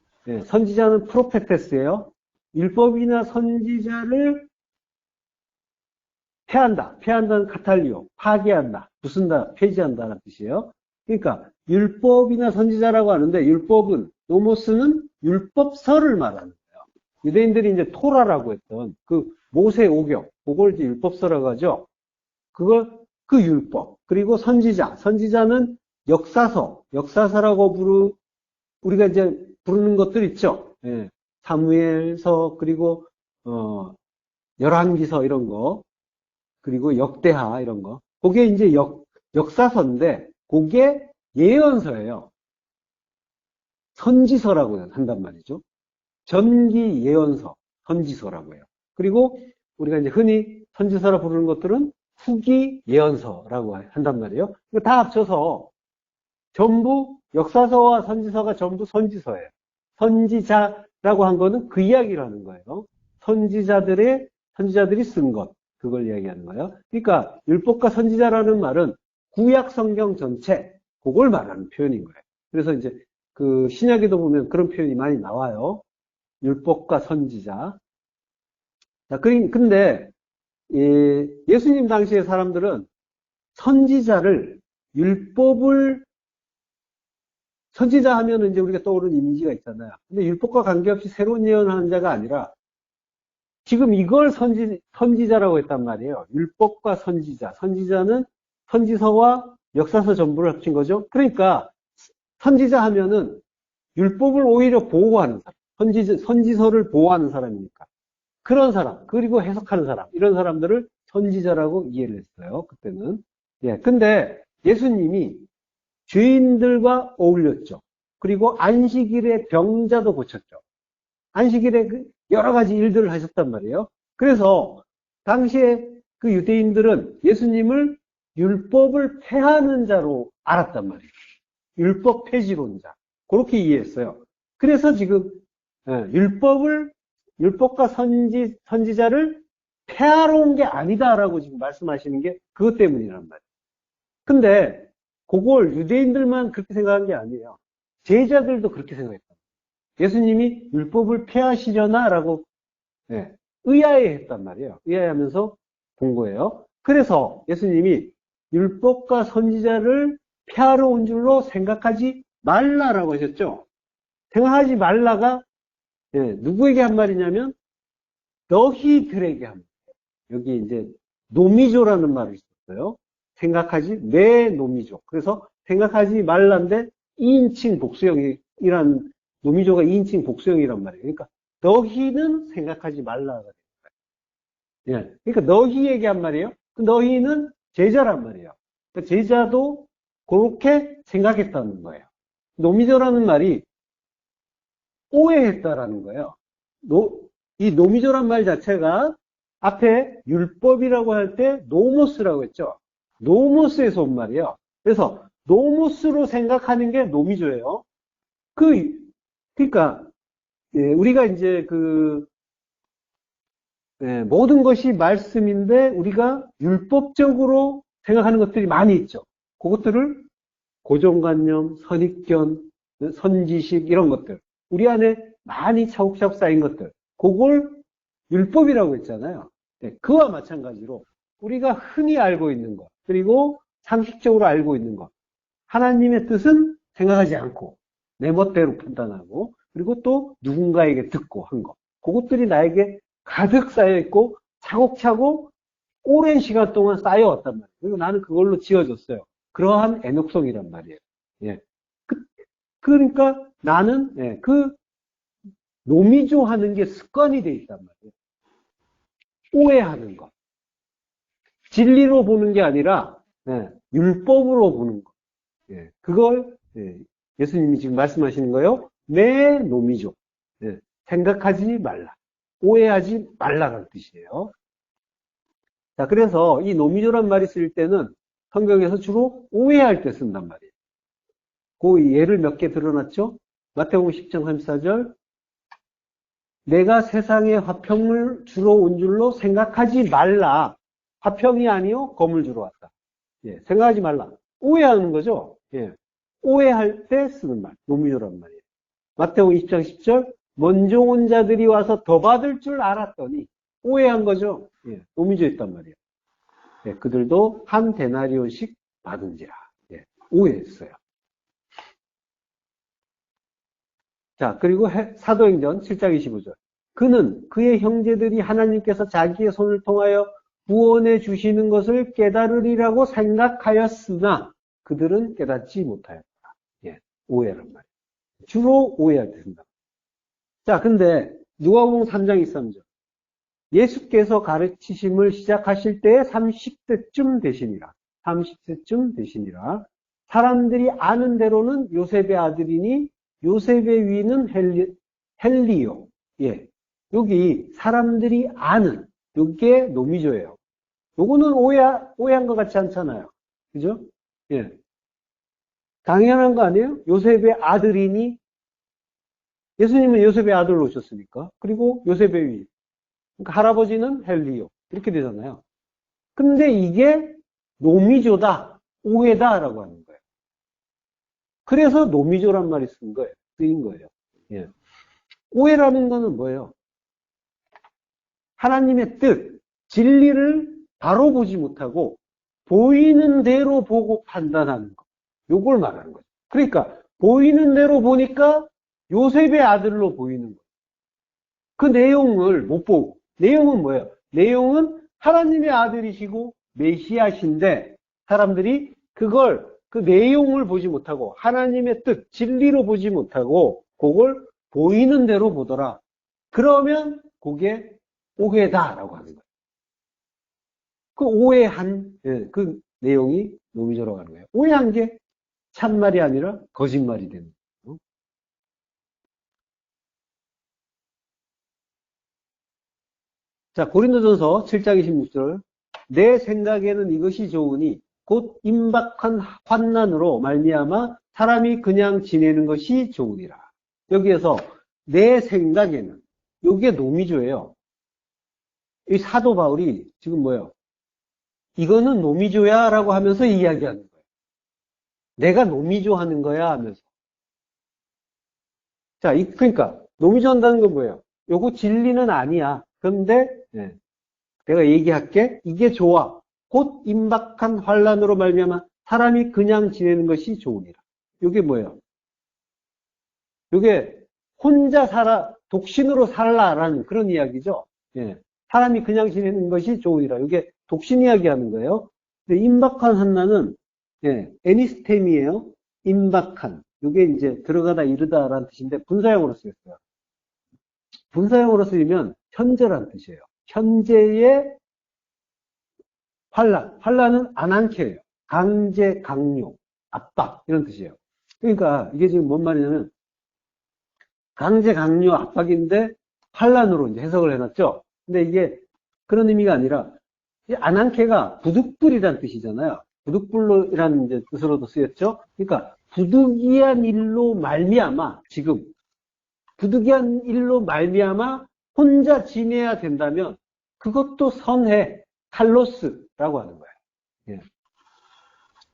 선지자는 프로페테스예요. 율법이나 선지자를 폐한다. 폐한다는 카탈리오. 파괴한다. 부순다. 폐지한다는 뜻이에요. 그러니까 율법이나 선지자라고 하는데 율법은 노모스는 율법서를 말하는 거예요. 유대인들이 이제 토라라고 했던 그 모세 오경, 그걸 이제 율법서라고 하죠. 그걸 그 율법. 그리고 선지자. 선지자는 역사서라고 우리가 이제 부르는 것들 있죠. 예. 사무엘서 그리고 열왕기서 이런 거. 그리고 역대하 이런 거. 그게 이제 역사서인데 그게 예언서예요. 선지서라고 한단 말이죠. 전기 예언서, 선지서라고 해요. 그리고 우리가 이제 흔히 선지서라 부르는 것들은 후기 예언서라고 한단 말이에요. 이거 다 합쳐서 전부 역사서와 선지서가 전부 선지서예요. 선지자라고 한 거는 그 이야기를 하는 거예요. 선지자들이 쓴 것. 그걸 이야기하는 거예요. 그러니까 율법과 선지자라는 말은 구약 성경 전체 그걸 말하는 표현인 거예요. 그래서 이제 그 신약에도 보면 그런 표현이 많이 나와요. 율법과 선지자. 자, 근데 예수님 당시의 사람들은 선지자를 선지자 하면은 이제 우리가 떠오르는 이미지가 있잖아요. 근데 율법과 관계없이 새로운 예언하는 자가 아니라 지금 이걸 선지자라고 했단 말이에요. 율법과 선지자. 선지자는 선지서와 역사서 전부를 합친 거죠. 그러니까 선지자 하면은 율법을 오히려 보호하는 사람. 선지서를 보호하는 사람이니까. 그런 사람, 그리고 해석하는 사람. 이런 사람들을 선지자라고 이해를 했어요. 그때는. 예. 근데 예수님이 죄인들과 어울렸죠. 그리고 안식일에 병자도 고쳤죠. 안식일에 여러 가지 일들을 하셨단 말이에요. 그래서 당시에 그 유대인들은 예수님을 율법을 폐하는 자로 알았단 말이에요. 율법 폐지론자. 그렇게 이해했어요. 그래서 지금 율법과 선지자를 폐하러 온 게 아니다라고 지금 말씀하시는 게 그것 때문이란 말이에요. 근데 그걸 유대인들만 그렇게 생각한 게 아니에요. 제자들도 그렇게 생각했다. 예수님이 율법을 폐하시려나라고 의아해했단 말이에요. 의아해하면서 본 거예요. 그래서 예수님이 율법과 선지자를 폐하러 온 줄로 생각하지 말라라고 하셨죠. 생각하지 말라가 누구에게 한 말이냐면 너희들에게 한 말. 여기 이제 노미조라는 말을 썼어요. 내 노미조. 그래서 생각하지 말란데 2인칭 복수형이란 노미조가 2인칭 복수형이란 말이에요. 그러니까 너희는 생각하지 말라가 되는 거예요. 예. 그러니까 너희에게 한 말이에요. 그 너희는 제자란 말이에요. 그러니까 제자도 그렇게 생각했다는 거예요. 노미조라는 말이 오해했다라는 거예요. 이 노미조란 말 자체가 앞에 율법이라고 할 때 노모스라고 했죠. 노모스에서 온 말이에요. 그래서 노모스로 생각하는 게 노미조예요. 그러니까 우리가 이제 모든 것이 말씀인데 우리가 율법적으로 생각하는 것들이 많이 있죠. 그것들을 고정관념, 선입견, 선지식 이런 것들 우리 안에 많이 차곡차곡 쌓인 것들 그걸 율법이라고 했잖아요. 그와 마찬가지로 우리가 흔히 알고 있는 것 그리고 상식적으로 알고 있는 것 하나님의 뜻은 생각하지 않고 내 멋대로 판단하고 그리고 또 누군가에게 듣고 한 것 그것들이 나에게 가득 쌓여있고 차곡차곡 오랜 시간 동안 쌓여왔단 말이에요. 그리고 나는 그걸로 지어졌어요. 그러한 애녹성이란 말이에요. 예. 그러니까 나는 그 노미조 하는 게 습관이 돼 있단 말이에요. 오해하는 것. 진리로 보는 게 아니라 율법으로 보는 것. 그걸 예수님이 지금 말씀하시는 거예요. 내 노미조. 생각하지 말라. 오해하지 말라라는 뜻이에요. 자, 그래서 이 노미조란 말이 쓸 때는 성경에서 주로 오해할 때 쓴단 말이에요. 그 예를 몇 개 드러났죠? 마태복음 10장 34절. 내가 세상에 화평을 주러 온 줄로 생각하지 말라. 화평이 아니요 검을 주러 왔다. 예, 생각하지 말라. 오해하는 거죠. 예, 오해할 때 쓰는 말, 노미조란 말이에요. 마태복음 20장 10절. 먼저 온 자들이 와서 더 받을 줄 알았더니 오해한 거죠. 예, 노미조였단 말이에요. 예, 그들도 한 데나리온씩 받은지라. 예, 오해했어요. 자, 그리고 사도행전 7장 25절. 그는 그의 형제들이 하나님께서 자기의 손을 통하여 구원해 주시는 것을 깨달으리라고 생각하였으나 그들은 깨닫지 못하였다. 예, 오해란 말이에요. 주로 오해할 때 쓴다. 자, 근데 누가복음 3장 23절. 예수께서 가르치심을 시작하실 때에 30세쯤 되시니라. 30세쯤 되시니라. 사람들이 아는 대로는 요셉의 아들이니 요셉의 위는 헬리오. 예. 여기 사람들이 아는 요게 노미조예요. 요거는 오해한 것 같지 않잖아요. 그죠? 예. 당연한 거 아니에요? 요셉의 아들이니 예수님은 요셉의 아들로 오셨으니까. 그리고 요셉의 위. 그러니까 할아버지는 헬리오. 이렇게 되잖아요. 근데 이게 노미조다, 오해다라고 하는 거예요. 그래서 노미조란 말이 쓰인 거예요. 예. 오해라는 거는 뭐예요? 하나님의 뜻, 진리를 바로 보지 못하고 보이는 대로 보고 판단하는 거. 요걸 말하는 거예요. 그러니까 보이는 대로 보니까 요셉의 아들로 보이는 거예요. 그 내용을 못 보고. 내용은 뭐예요? 내용은 하나님의 아들이시고 메시아신데 사람들이 그 내용을 보지 못하고 하나님의 뜻, 진리로 보지 못하고 그걸 보이는 대로 보더라. 그러면 그게 오해다라고 하는 거예요. 그 오해한 그 내용이 노미조라고 하는 거예요. 오해한 게 참말이 아니라 거짓말이 되는 거예요. 자, 고린도전서 7장 26절. 내 생각에는 이것이 좋으니 곧 임박한 환난으로 말미암아 사람이 그냥 지내는 것이 좋으니라. 여기에서 내 생각에는 이게 노미조예요. 이 사도 바울이 지금 뭐예요? 이거는 노미조야 라고 하면서 이야기하는 거예요. 내가 노미조 하는 거야 하면서. 자, 그러니까 노미조 한다는 건 뭐예요? 요거 진리는 아니야. 그런데 내가 얘기할게. 이게 좋아. 곧 임박한 환난으로 말미암아 사람이 그냥 지내는 것이 좋으니라. 이게 뭐예요? 이게 혼자 살아, 독신으로 살라라는 그런 이야기죠. 예. 사람이 그냥 지내는 것이 좋으니라. 이게 독신 이야기 하는 거예요. 근데 임박한 환난은 에니스템이에요. 임박한. 이게 이제 들어가다 이르다라는 뜻인데 분사형으로 쓰였어요. 분사형으로 쓰이면 현재라는 뜻이에요. 현재의 환난. 환난은 안한케예요. 강제, 강요, 압박 이런 뜻이에요. 그러니까 이게 지금 뭔 말이냐면 강제, 강요, 압박인데 환난으로 이제 해석을 해놨죠. 근데 이게 그런 의미가 아니라 안한케가 부득불이라는 뜻이잖아요. 부득불이라는 이제 뜻으로도 쓰였죠. 그러니까 부득이한 일로 말미암아 지금 부득이한 일로 말미암아 혼자 지내야 된다면 그것도 선해 칼로스라고 하는 거예요. 예.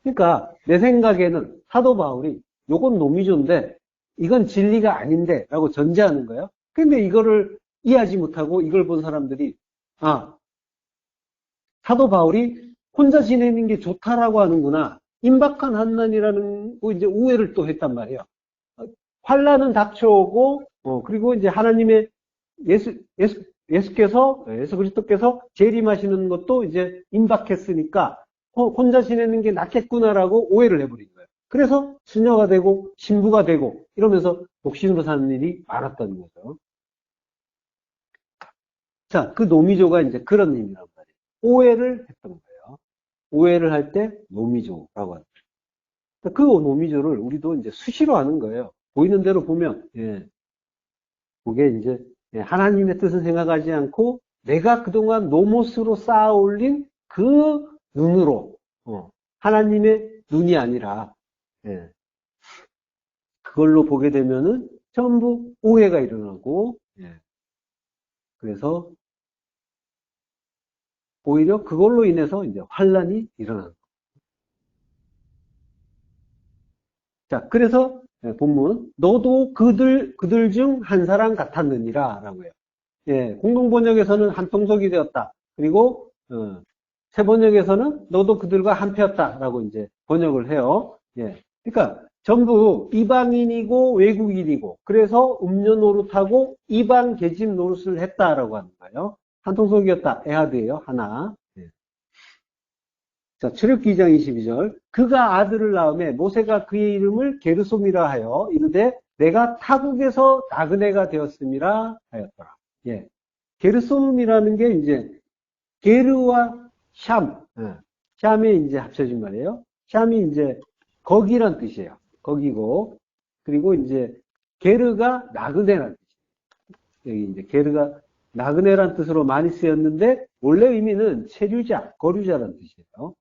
그러니까 내 생각에는 사도 바울이 요건 노미조인데 이건 진리가 아닌데 라고 전제하는 거예요. 근데 이거를 이해하지 못하고 이걸 본 사람들이 사도 바울이 혼자 지내는 게 좋다라고 하는구나. 임박한 환난이라는 거 이제 우회를 또 했단 말이에요. 환난은 닥쳐오고 그리고 이제 하나님의 예수 그리스도께서 재림하시는 것도 이제 임박했으니까 혼자 지내는 게 낫겠구나라고 오해를 해버린 거예요. 그래서 수녀가 되고 신부가 되고 이러면서 독신으로 사는 일이 많았다는 거죠. 자, 그 노미조가 이제 그런 의미란 말이에요. 오해를 했던 거예요. 오해를 할 때 노미조라고 하는 거예요. 그 노미조를 우리도 이제 수시로 하는 거예요. 보이는 대로 보면, 그게 이제 하나님의 뜻을 생각하지 않고 내가 그동안 노못으로 쌓아 올린 그 눈으로, 하나님의 눈이 아니라, 그걸로 보게 되면은 전부 오해가 일어나고, 예. 그래서 오히려 그걸로 인해서 이제 환란이 일어나는 거예요. 자, 그래서 본문 너도 그들 중 한 사람 같았느니라 라고 해요. 예, 공동번역에서는 한 통속이 되었다. 그리고 새 번역에서는 너도 그들과 한패였다 라고 이제 번역을 해요. 예, 그러니까 전부 이방인이고 외국인이고 그래서 음료 노릇하고 이방 계집 노릇을 했다라고 하는 거예요. 한 통속이었다. 에하드예요. 하나. 예. 자, 출애굽기 2장 22절. 그가 아들을 낳음에 모세가 그의 이름을 게르솜이라 하여 이르되 내가 타국에서 나그네가 되었음이라 하였더라. 예. 게르솜이라는 게 이제 게르와 샴, 샴이 이제 합쳐진 말이에요. 샴이 이제 거기란 뜻이에요. 거기고 그리고 이제 게르가 나그네란 뜻이에요. 여기 이제 게르가 나그네란 뜻으로 많이 쓰였는데 원래 의미는 체류자, 거류자란 뜻이에요.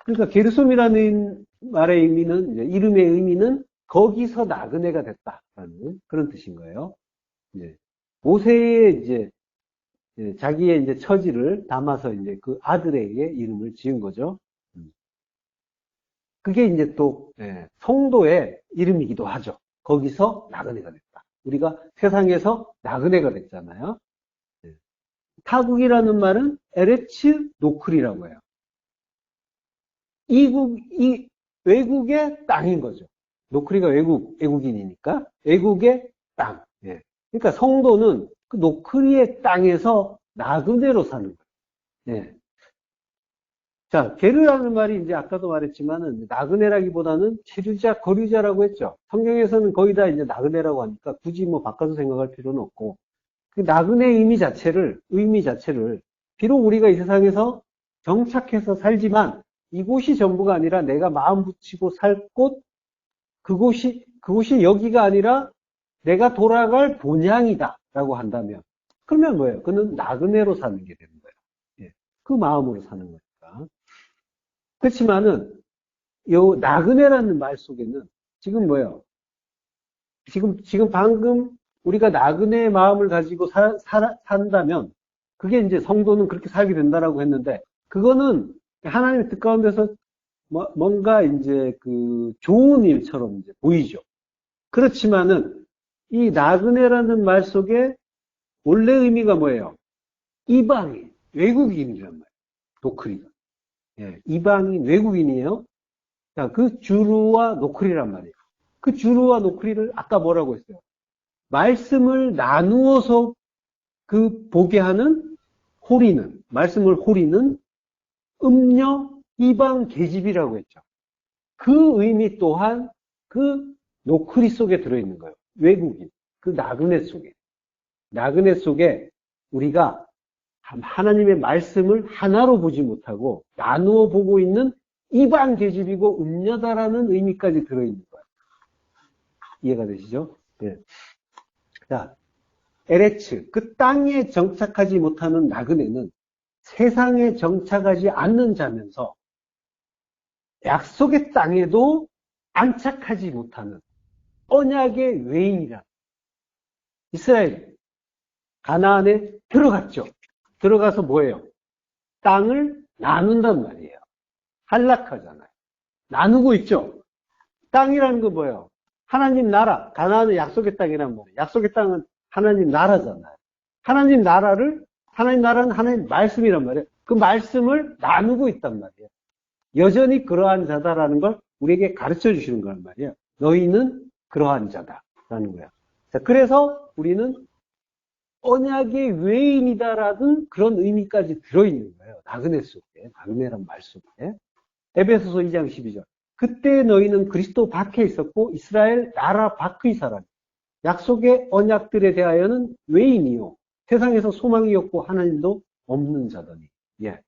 그러니까 게르솜이라는 말의 의미는 이제 이름의 의미는 거기서 나그네가 됐다라는 그런 뜻인 거예요. 이제 모세의 이제 자기의 이제 처지를 담아서 이제 그 아들에게 이름을 지은 거죠. 그게 이제 또 성도의 이름이기도 하죠. 거기서 나그네가 됐다. 우리가 세상에서 나그네가 됐잖아요. 타국이라는 말은 에레츠 노클이라고 해요. 외국의 땅인 거죠. 노크리가 외국인이니까 외국의 땅. 예. 그러니까 성도는 그 노크리의 땅에서 나그네로 사는 거예요. 예. 자, 게르라는 말이 이제 아까도 말했지만은 나그네라기보다는 체류자, 거류자라고 했죠. 성경에서는 거의 다 이제 나그네라고 하니까 굳이 뭐 바꿔서 생각할 필요는 없고 그 나그네의 의미 자체를 비록 우리가 이 세상에서 정착해서 살지만 이곳이 전부가 아니라 내가 마음 붙이고 살 곳, 그곳이 여기가 아니라 내가 돌아갈 본향이다 라고 한다면 그러면 뭐예요? 그는 나그네로 사는 게 되는 거예요. 예. 그 마음으로 사는 거니까. 그렇지만은 요 나그네라는 말 속에는 지금 뭐예요? 지금 방금 우리가 나그네의 마음을 가지고 산다면 그게 이제 성도는 그렇게 살게 된다라고 했는데 그거는 하나님의 뜻 가운데서 뭔가 이제 그 좋은 일처럼 이제 보이죠. 그렇지만은 이 나그네라는 말 속에 원래 의미가 뭐예요? 이방인, 외국인이란 말이에요. 노크리가. 예, 이방인, 외국인이에요. 자, 그 주루와 노크리란 말이에요. 그 주루와 노크리를 아까 뭐라고 했어요? 말씀을 나누어서 그 보게 하는 말씀을 호리는 음녀 이방 계집이라고 했죠. 그 의미 또한 그 노크리 속에 들어있는 거예요. 외국인, 그 나그네 속에 우리가 하나님의 말씀을 하나로 보지 못하고 나누어 보고 있는 이방 계집이고 음녀다라는 의미까지 들어있는 거예요. 이해가 되시죠? 네. 자, 에레츠, 그 땅에 정착하지 못하는 나그네는 세상에 정착하지 않는 자면서 약속의 땅에도 안착하지 못하는 언약의 외인이라. 이스라엘 가나안에 들어갔죠. 들어가서 뭐예요? 땅을 나눈단 말이에요. 할락하잖아요. 나누고 있죠. 땅이라는 건 뭐예요? 하나님 나라, 가나안은 약속의 땅이란 말이에요. 약속의 땅은 하나님 나라잖아요. 하나님 나라는 하나님 말씀이란 말이에요. 그 말씀을 나누고 있단 말이에요. 여전히 그러한 자다라는 걸 우리에게 가르쳐 주시는 거란 말이에요. 너희는 그러한 자다라는 거예요. 자, 그래서 우리는 언약의 외인이다라는 그런 의미까지 들어있는 거예요. 나그네 속에, 나그네란 말 속에. 에베소서 2장 12절. 그때 너희는 그리스도 밖에 있었고 이스라엘 나라 밖의 사람. 약속의 언약들에 대하여는 외인이요. 세상에서 소망이 없고 하나님도 없는 자더니. 예.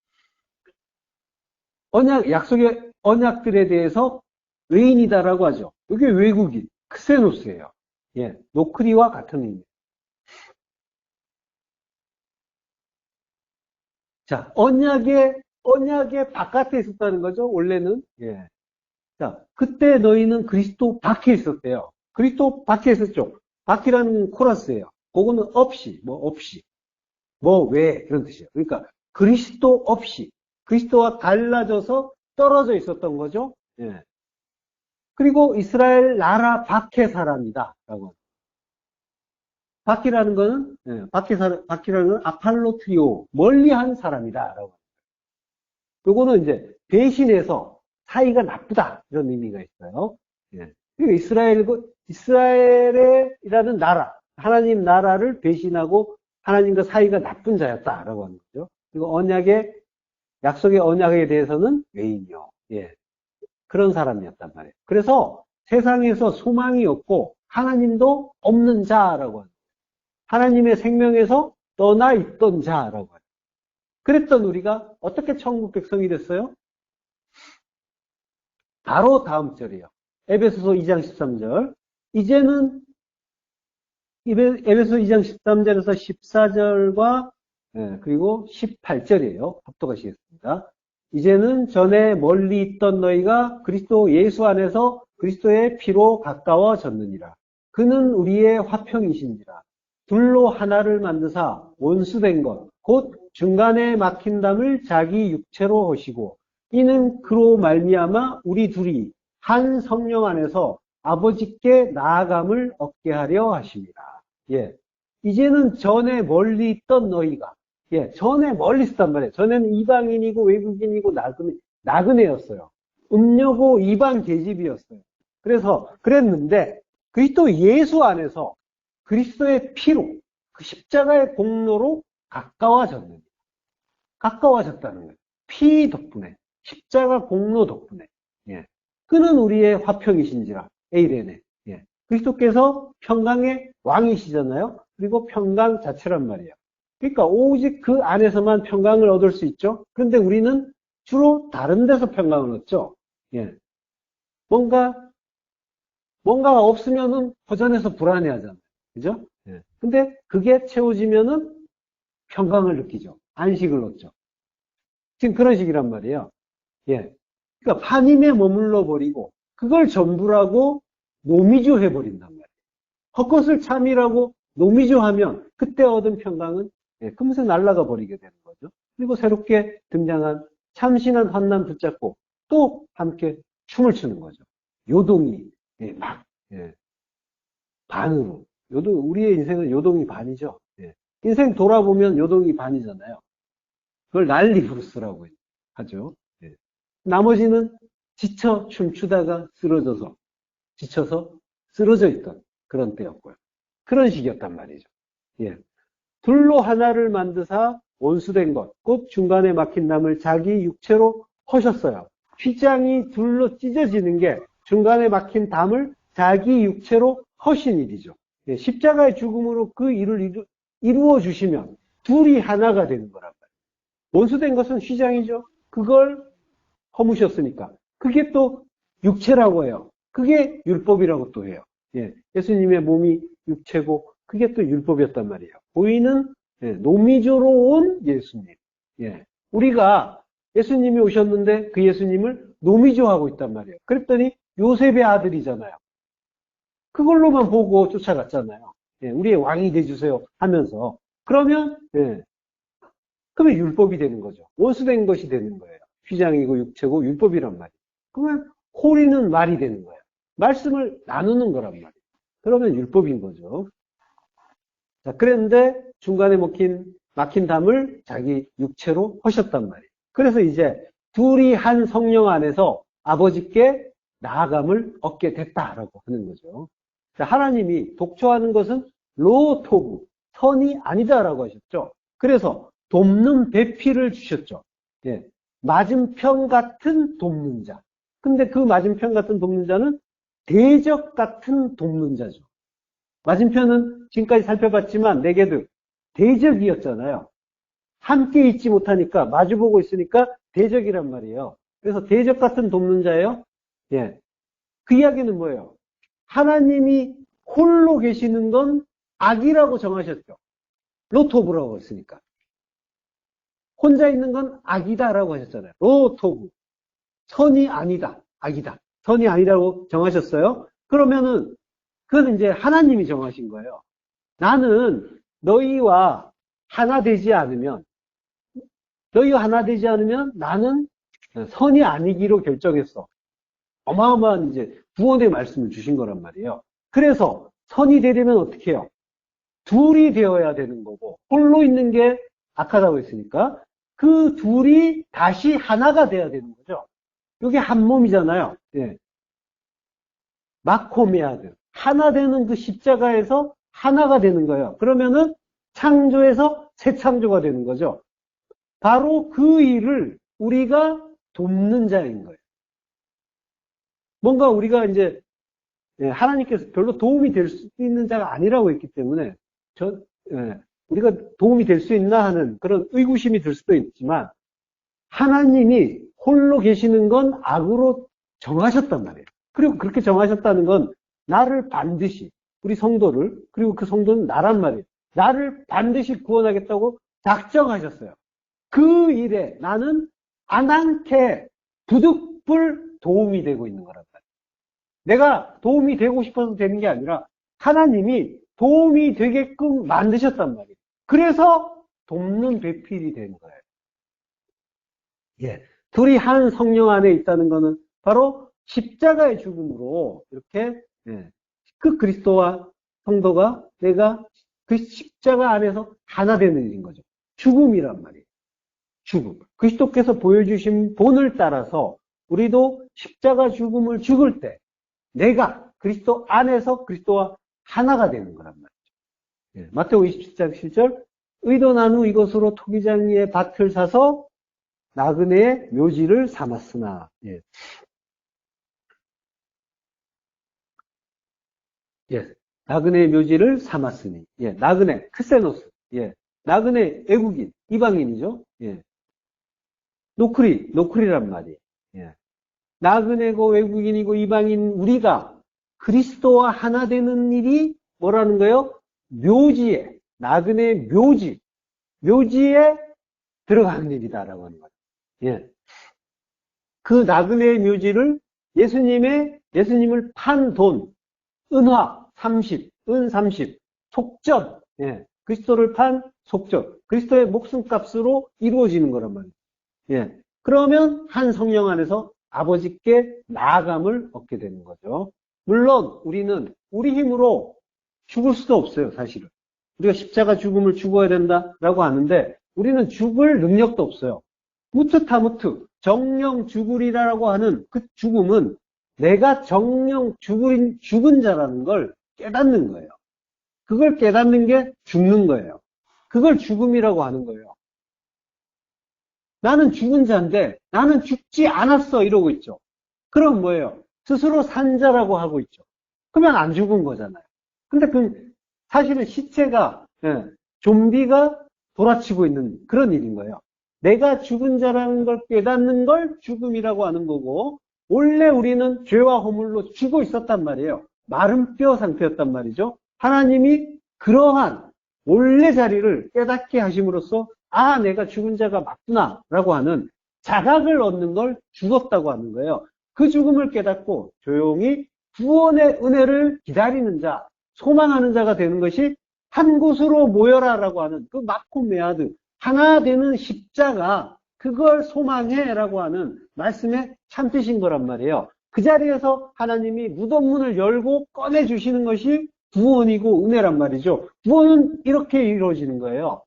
약속의 언약들에 대해서 외인이다라고 하죠. 이게 외국인, 크세노스예요. 예. 노크리와 같은 의미. 자, 언약의 바깥에 있었다는 거죠. 원래는. 예. 자, 그때 너희는 그리스도 밖에 있었대요. 그리스도 밖에 있었죠. 밖이라는 코러스예요. 그거는 없이, 왜, 이런 뜻이에요. 그러니까 그리스도 없이, 그리스도와 달라져서 떨어져 있었던 거죠. 예. 그리고 이스라엘 나라 밖의 사람이다. 라고. 밖이라는 거는, 예, 밖이라는 건 아팔로트리오, 멀리한 사람이다. 라고. 요거는 이제 배신해서 사이가 나쁘다. 이런 의미가 있어요. 예. 그리고 이스라엘이라는 나라, 하나님 나라를 배신하고 하나님과 사이가 나쁜 자였다라고 하는 거죠. 그리고 약속의 언약에 대해서는 외인이요. 예. 그런 사람이었단 말이에요. 그래서 세상에서 소망이 없고 하나님도 없는 자라고 하는 거예요. 하나님의 생명에서 떠나 있던 자라고 해요. 그랬던 우리가 어떻게 천국 백성이 됐어요? 바로 다음 절이에요. 에베소서 2장 13절. 이제는 에베소 2장 13절에서 14절과 그리고 18절이에요. 합독하시겠습니다. 이제는 전에 멀리 있던 너희가 그리스도 예수 안에서 그리스도의 피로 가까워졌느니라. 그는 우리의 화평이신지라. 둘로 하나를 만드사 원수된 것, 곧 중간에 막힌 담을 자기 육체로 하시고 이는 그로 말미암아 우리 둘이 한 성령 안에서 아버지께 나아감을 얻게 하려 하십니다. 예. 이제는 전에 멀리 있던 너희가, 예, 전에 멀리 있었단 말이에요. 전에는 이방인이고 외국인이고 나그네였어요. 음녀고 이방 계집이었어요. 그래서 그랬는데 그리스도 예수 안에서 그리스도의 피로, 그 십자가의 공로로 가까워졌다는 거예요. 피 덕분에, 십자가 공로 덕분에. 예. 그는 우리의 화평이신지라. 에이레네. 예. 그리스도께서 평강의 왕이시잖아요. 그리고 평강 자체란 말이에요. 그러니까 오직 그 안에서만 평강을 얻을 수 있죠. 그런데 우리는 주로 다른 데서 평강을 얻죠. 예. 뭔가가 없으면은 허전해서 불안해하잖아요. 그죠? 예. 근데 그게 채워지면은 평강을 느끼죠. 안식을 얻죠. 지금 그런 식이란 말이에요. 예. 그러니까 파님에 머물러 버리고 그걸 전부라고 노미주 해버린단 말이에요. 헛것을 참이라고 노미주하면 그때 얻은 평강은 금세 날아가 버리게 되는 거죠. 그리고 새롭게 등장한 참신한 환난 붙잡고 또 함께 춤을 추는 거죠. 요동이 반으로. 우리의 인생은 요동이 반이죠. 예. 인생 돌아보면 요동이 반이잖아요. 그걸 난리 브루스라고 하죠. 예. 나머지는 지쳐서 쓰러져 있던 그런 때였고요. 그런 식이었단 말이죠. 예. 둘로 하나를 만드사 원수된 것, 곧 중간에 막힌 담을 자기 육체로 허셨어요. 휘장이 둘로 찢어지는 게 중간에 막힌 담을 자기 육체로 허신 일이죠. 예. 십자가의 죽음으로 그 일을 이루어 주시면 둘이 하나가 되는 거란 말이에요. 원수된 것은 휘장이죠. 그걸 허무셨으니까. 그게 또 육체라고 해요. 그게 율법이라고 또 해요. 예. 예수님의 몸이 육체고 그게 또 율법이었단 말이에요. 보이는 노미조로 온 예수님. 예. 우리가 예수님이 오셨는데 그 예수님을 노미조하고 있단 말이에요. 그랬더니 요셉의 아들이잖아요. 그걸로만 보고 쫓아갔잖아요. 예. 우리의 왕이 돼주세요 하면서. 그러면 율법이 되는 거죠. 원수된 것이 되는 거예요. 휘장이고 육체고 율법이란 말이에요. 그러면 호리는 말이 되는 거예요. 말씀을 나누는 거란 말이에요. 그러면 율법인 거죠. 자, 그런데 중간에 막힌 담을 자기 육체로 하셨단 말이에요. 그래서 이제 둘이 한 성령 안에서 아버지께 나아감을 얻게 됐다라고 하는 거죠. 자, 하나님이 독초하는 것은 로토브, 선이 아니다라고 하셨죠. 그래서 돕는 배필을 주셨죠. 예, 맞은편 같은 돕는 자. 근데 그 맞은편 같은 돕는 자는 대적 같은 돕는 자죠. 맞은편은 지금까지 살펴봤지만 내게도 대적이었잖아요. 함께 있지 못하니까 마주보고 있으니까 대적이란 말이에요. 그래서 대적 같은 돕는 자예요. 예. 그 이야기는 뭐예요? 하나님이 홀로 계시는 건 악이라고 정하셨죠. 로토브라고 했으니까. 혼자 있는 건 악이다라고 하셨잖아요. 로토브. 선이 아니다. 악이다. 선이 아니라고 정하셨어요? 그러면은 그건 이제 하나님이 정하신 거예요. 나는 너희와 하나 되지 않으면 나는 선이 아니기로 결정했어. 어마어마한 이제 구원의 말씀을 주신 거란 말이에요. 그래서 선이 되려면 어떻게 해요? 둘이 되어야 되는 거고, 홀로 있는 게 악하다고 했으니까 그 둘이 다시 하나가 돼야 되는 거죠. 이게 한 몸이잖아요. 예. 마코메아드. 하나 되는 그 십자가에서 하나가 되는 거예요. 그러면은 창조에서 새 창조가 되는 거죠. 바로 그 일을 우리가 돕는 자인 거예요. 뭔가 우리가 이제 하나님께서 별로 도움이 될 수 있는 자가 아니라고 했기 때문에 우리가 도움이 될 수 있나 하는 그런 의구심이 들 수도 있지만 하나님이 홀로 계시는 건 악으로 정하셨단 말이에요. 그리고 그렇게 정하셨다는 건 나를 반드시 우리 성도를 그리고 그 성도는 나란 말이에요. 나를 반드시 구원하겠다고 작정하셨어요. 그 일에 나는 안한캐 부득불 도움이 되고 있는 거란 말이에요. 내가 도움이 되고 싶어서 되는 게 아니라 하나님이 도움이 되게끔 만드셨단 말이에요. 그래서 돕는 배필이 된 거예요. 예. 둘이 한 성령 안에 있다는 것은 바로 십자가의 죽음으로 이렇게 그 그리스도와 성도가 내가 그 십자가 안에서 하나 되는 일인 거죠. 죽음이란 말이에요. 죽음. 그리스도께서 보여주신 본을 따라서 우리도 십자가 죽음을 죽을 때 내가 그리스도 안에서 그리스도와 하나가 되는 거란 말이죠. 마태오 27장 7절 의도 나누 이것으로 토기장 위에 밭을 사서 나그네의 묘지를 삼았으나 나그네의 묘지를 삼았으니 나그네 크세노스 나그네 외국인 이방인이죠. 노크리란 말이에요. 나그네고 외국인이고 이방인 우리가 그리스도와 하나 되는 일이 뭐라는 거예요? 묘지에 나그네 묘지에 들어가는 일이다라고 하는 거예요. 그 나그네의 묘지를 예수님을 판 돈 은화 30, 은 30, 속전 그리스도를 판 속전 그리스도의 목숨값으로 이루어지는 거란 말이에요. 그러면 한 성령 안에서 아버지께 나아감을 얻게 되는 거죠. 물론 우리는 우리 힘으로 죽을 수도 없어요, 사실은. 우리가 십자가 죽음을 죽어야 된다라고 하는데 우리는 죽을 능력도 없어요. 무트타무트, 정령 죽으리라고 하는 그 죽음은 내가 정령 죽은 자라는 걸 깨닫는 거예요. 그걸 깨닫는 게 죽는 거예요. 그걸 죽음이라고 하는 거예요. 나는 죽은 자인데 나는 죽지 않았어 이러고 있죠. 그럼 뭐예요? 스스로 산 자라고 하고 있죠. 그러면 안 죽은 거잖아요. 근데 사실은 시체가 좀비가 돌아치고 있는 그런 일인 거예요. 내가 죽은 자라는 걸 깨닫는 걸 죽음이라고 하는 거고 원래 우리는 죄와 허물로 죽어 있었단 말이에요. 마른 뼈 상태였단 말이죠. 하나님이 그러한 원래 자리를 깨닫게 하심으로써 내가 죽은 자가 맞구나 라고 하는 자각을 얻는 걸 죽었다고 하는 거예요. 그 죽음을 깨닫고 조용히 구원의 은혜를 기다리는 자, 소망하는 자가 되는 것이 한 곳으로 모여라 라고 하는 그 마코메아드 하나 되는 십자가 그걸 소망해 라고 하는 말씀의 참뜻인 거란 말이에요. 그 자리에서 하나님이 무덤문을 열고 꺼내주시는 것이 구원이고 은혜란 말이죠. 구원은 이렇게 이루어지는 거예요.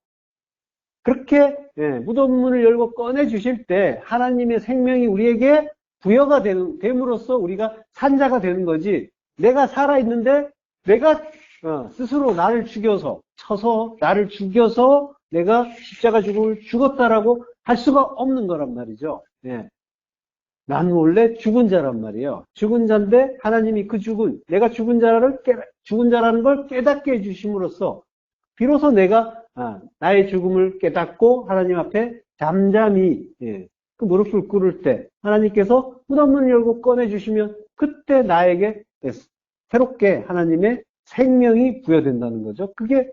그렇게 무덤문을 열고 꺼내주실 때 하나님의 생명이 우리에게 부여가 됨으로써 우리가 산자가 되는 거지 내가 살아있는데 내가 스스로 나를 쳐서 나를 죽여서 내가 십자가 죽음을 죽었다라고 할 수가 없는 거란 말이죠. 나는 원래 죽은 자란 말이에요. 죽은 자인데 하나님이 내가 죽은 자라는 걸 깨닫게 해주심으로써 비로소 내가 나의 죽음을 깨닫고 하나님 앞에 잠잠히 그 무릎을 꿇을 때 하나님께서 무덤문을 열고 꺼내주시면 그때 나에게 새롭게 하나님의 생명이 부여된다는 거죠. 그게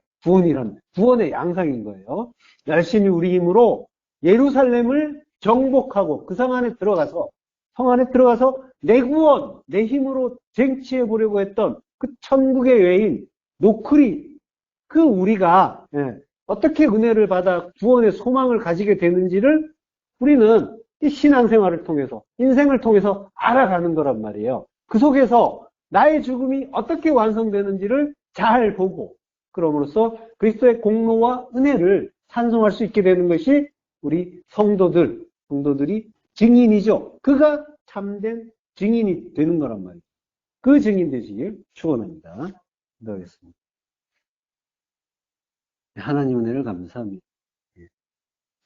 구원의 양상인 거예요. 열심히 우리 힘으로 예루살렘을 정복하고 그 성 안에 들어가서 성 안에 들어가서 내 구원, 내 힘으로 쟁취해 보려고 했던 그 천국의 외인, 노크리, 그 우리가 어떻게 은혜를 받아 구원의 소망을 가지게 되는지를 우리는 이 신앙생활을 통해서, 인생을 통해서 알아가는 거란 말이에요. 그 속에서 나의 죽음이 어떻게 완성되는지를 잘 보고, 그럼으로써 그리스도의 공로와 은혜를 찬송할 수 있게 되는 것이 우리 성도들이 증인이죠. 그가 참된 증인이 되는 거란 말이에요. 그 증인 되시길 축원합니다. 기도하겠습니다. 하나님 은혜를 감사합니다.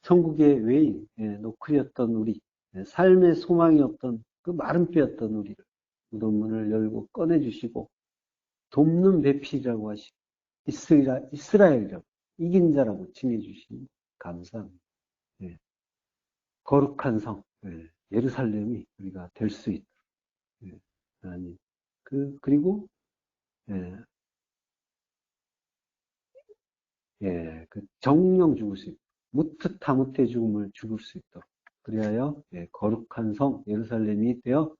천국의 외인, 노크리였던 우리, 삶의 소망이 없던 그 마른 뼈였던 우리를 무덤문을 열고 꺼내주시고 돕는 배필이라고 하시고 이스라엘이라고 이긴 자라고 칭해주시니 감사합니다. 거룩한 성, 예루살렘이 우리가 될 수 있도록 하나님 그리고 그 정령 죽을 수 있도록 무특다무태 죽음을 죽을 수 있도록 그리하여 거룩한 성 예루살렘이 되어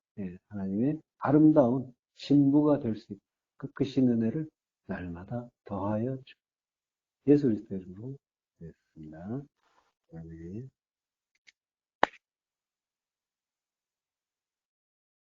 하나님의 아름다운 신부가 될 수 있도록 그 크신 은혜를 날마다 더하여 주 예수 그리스도 이름으로 드렸습니다. 아멘.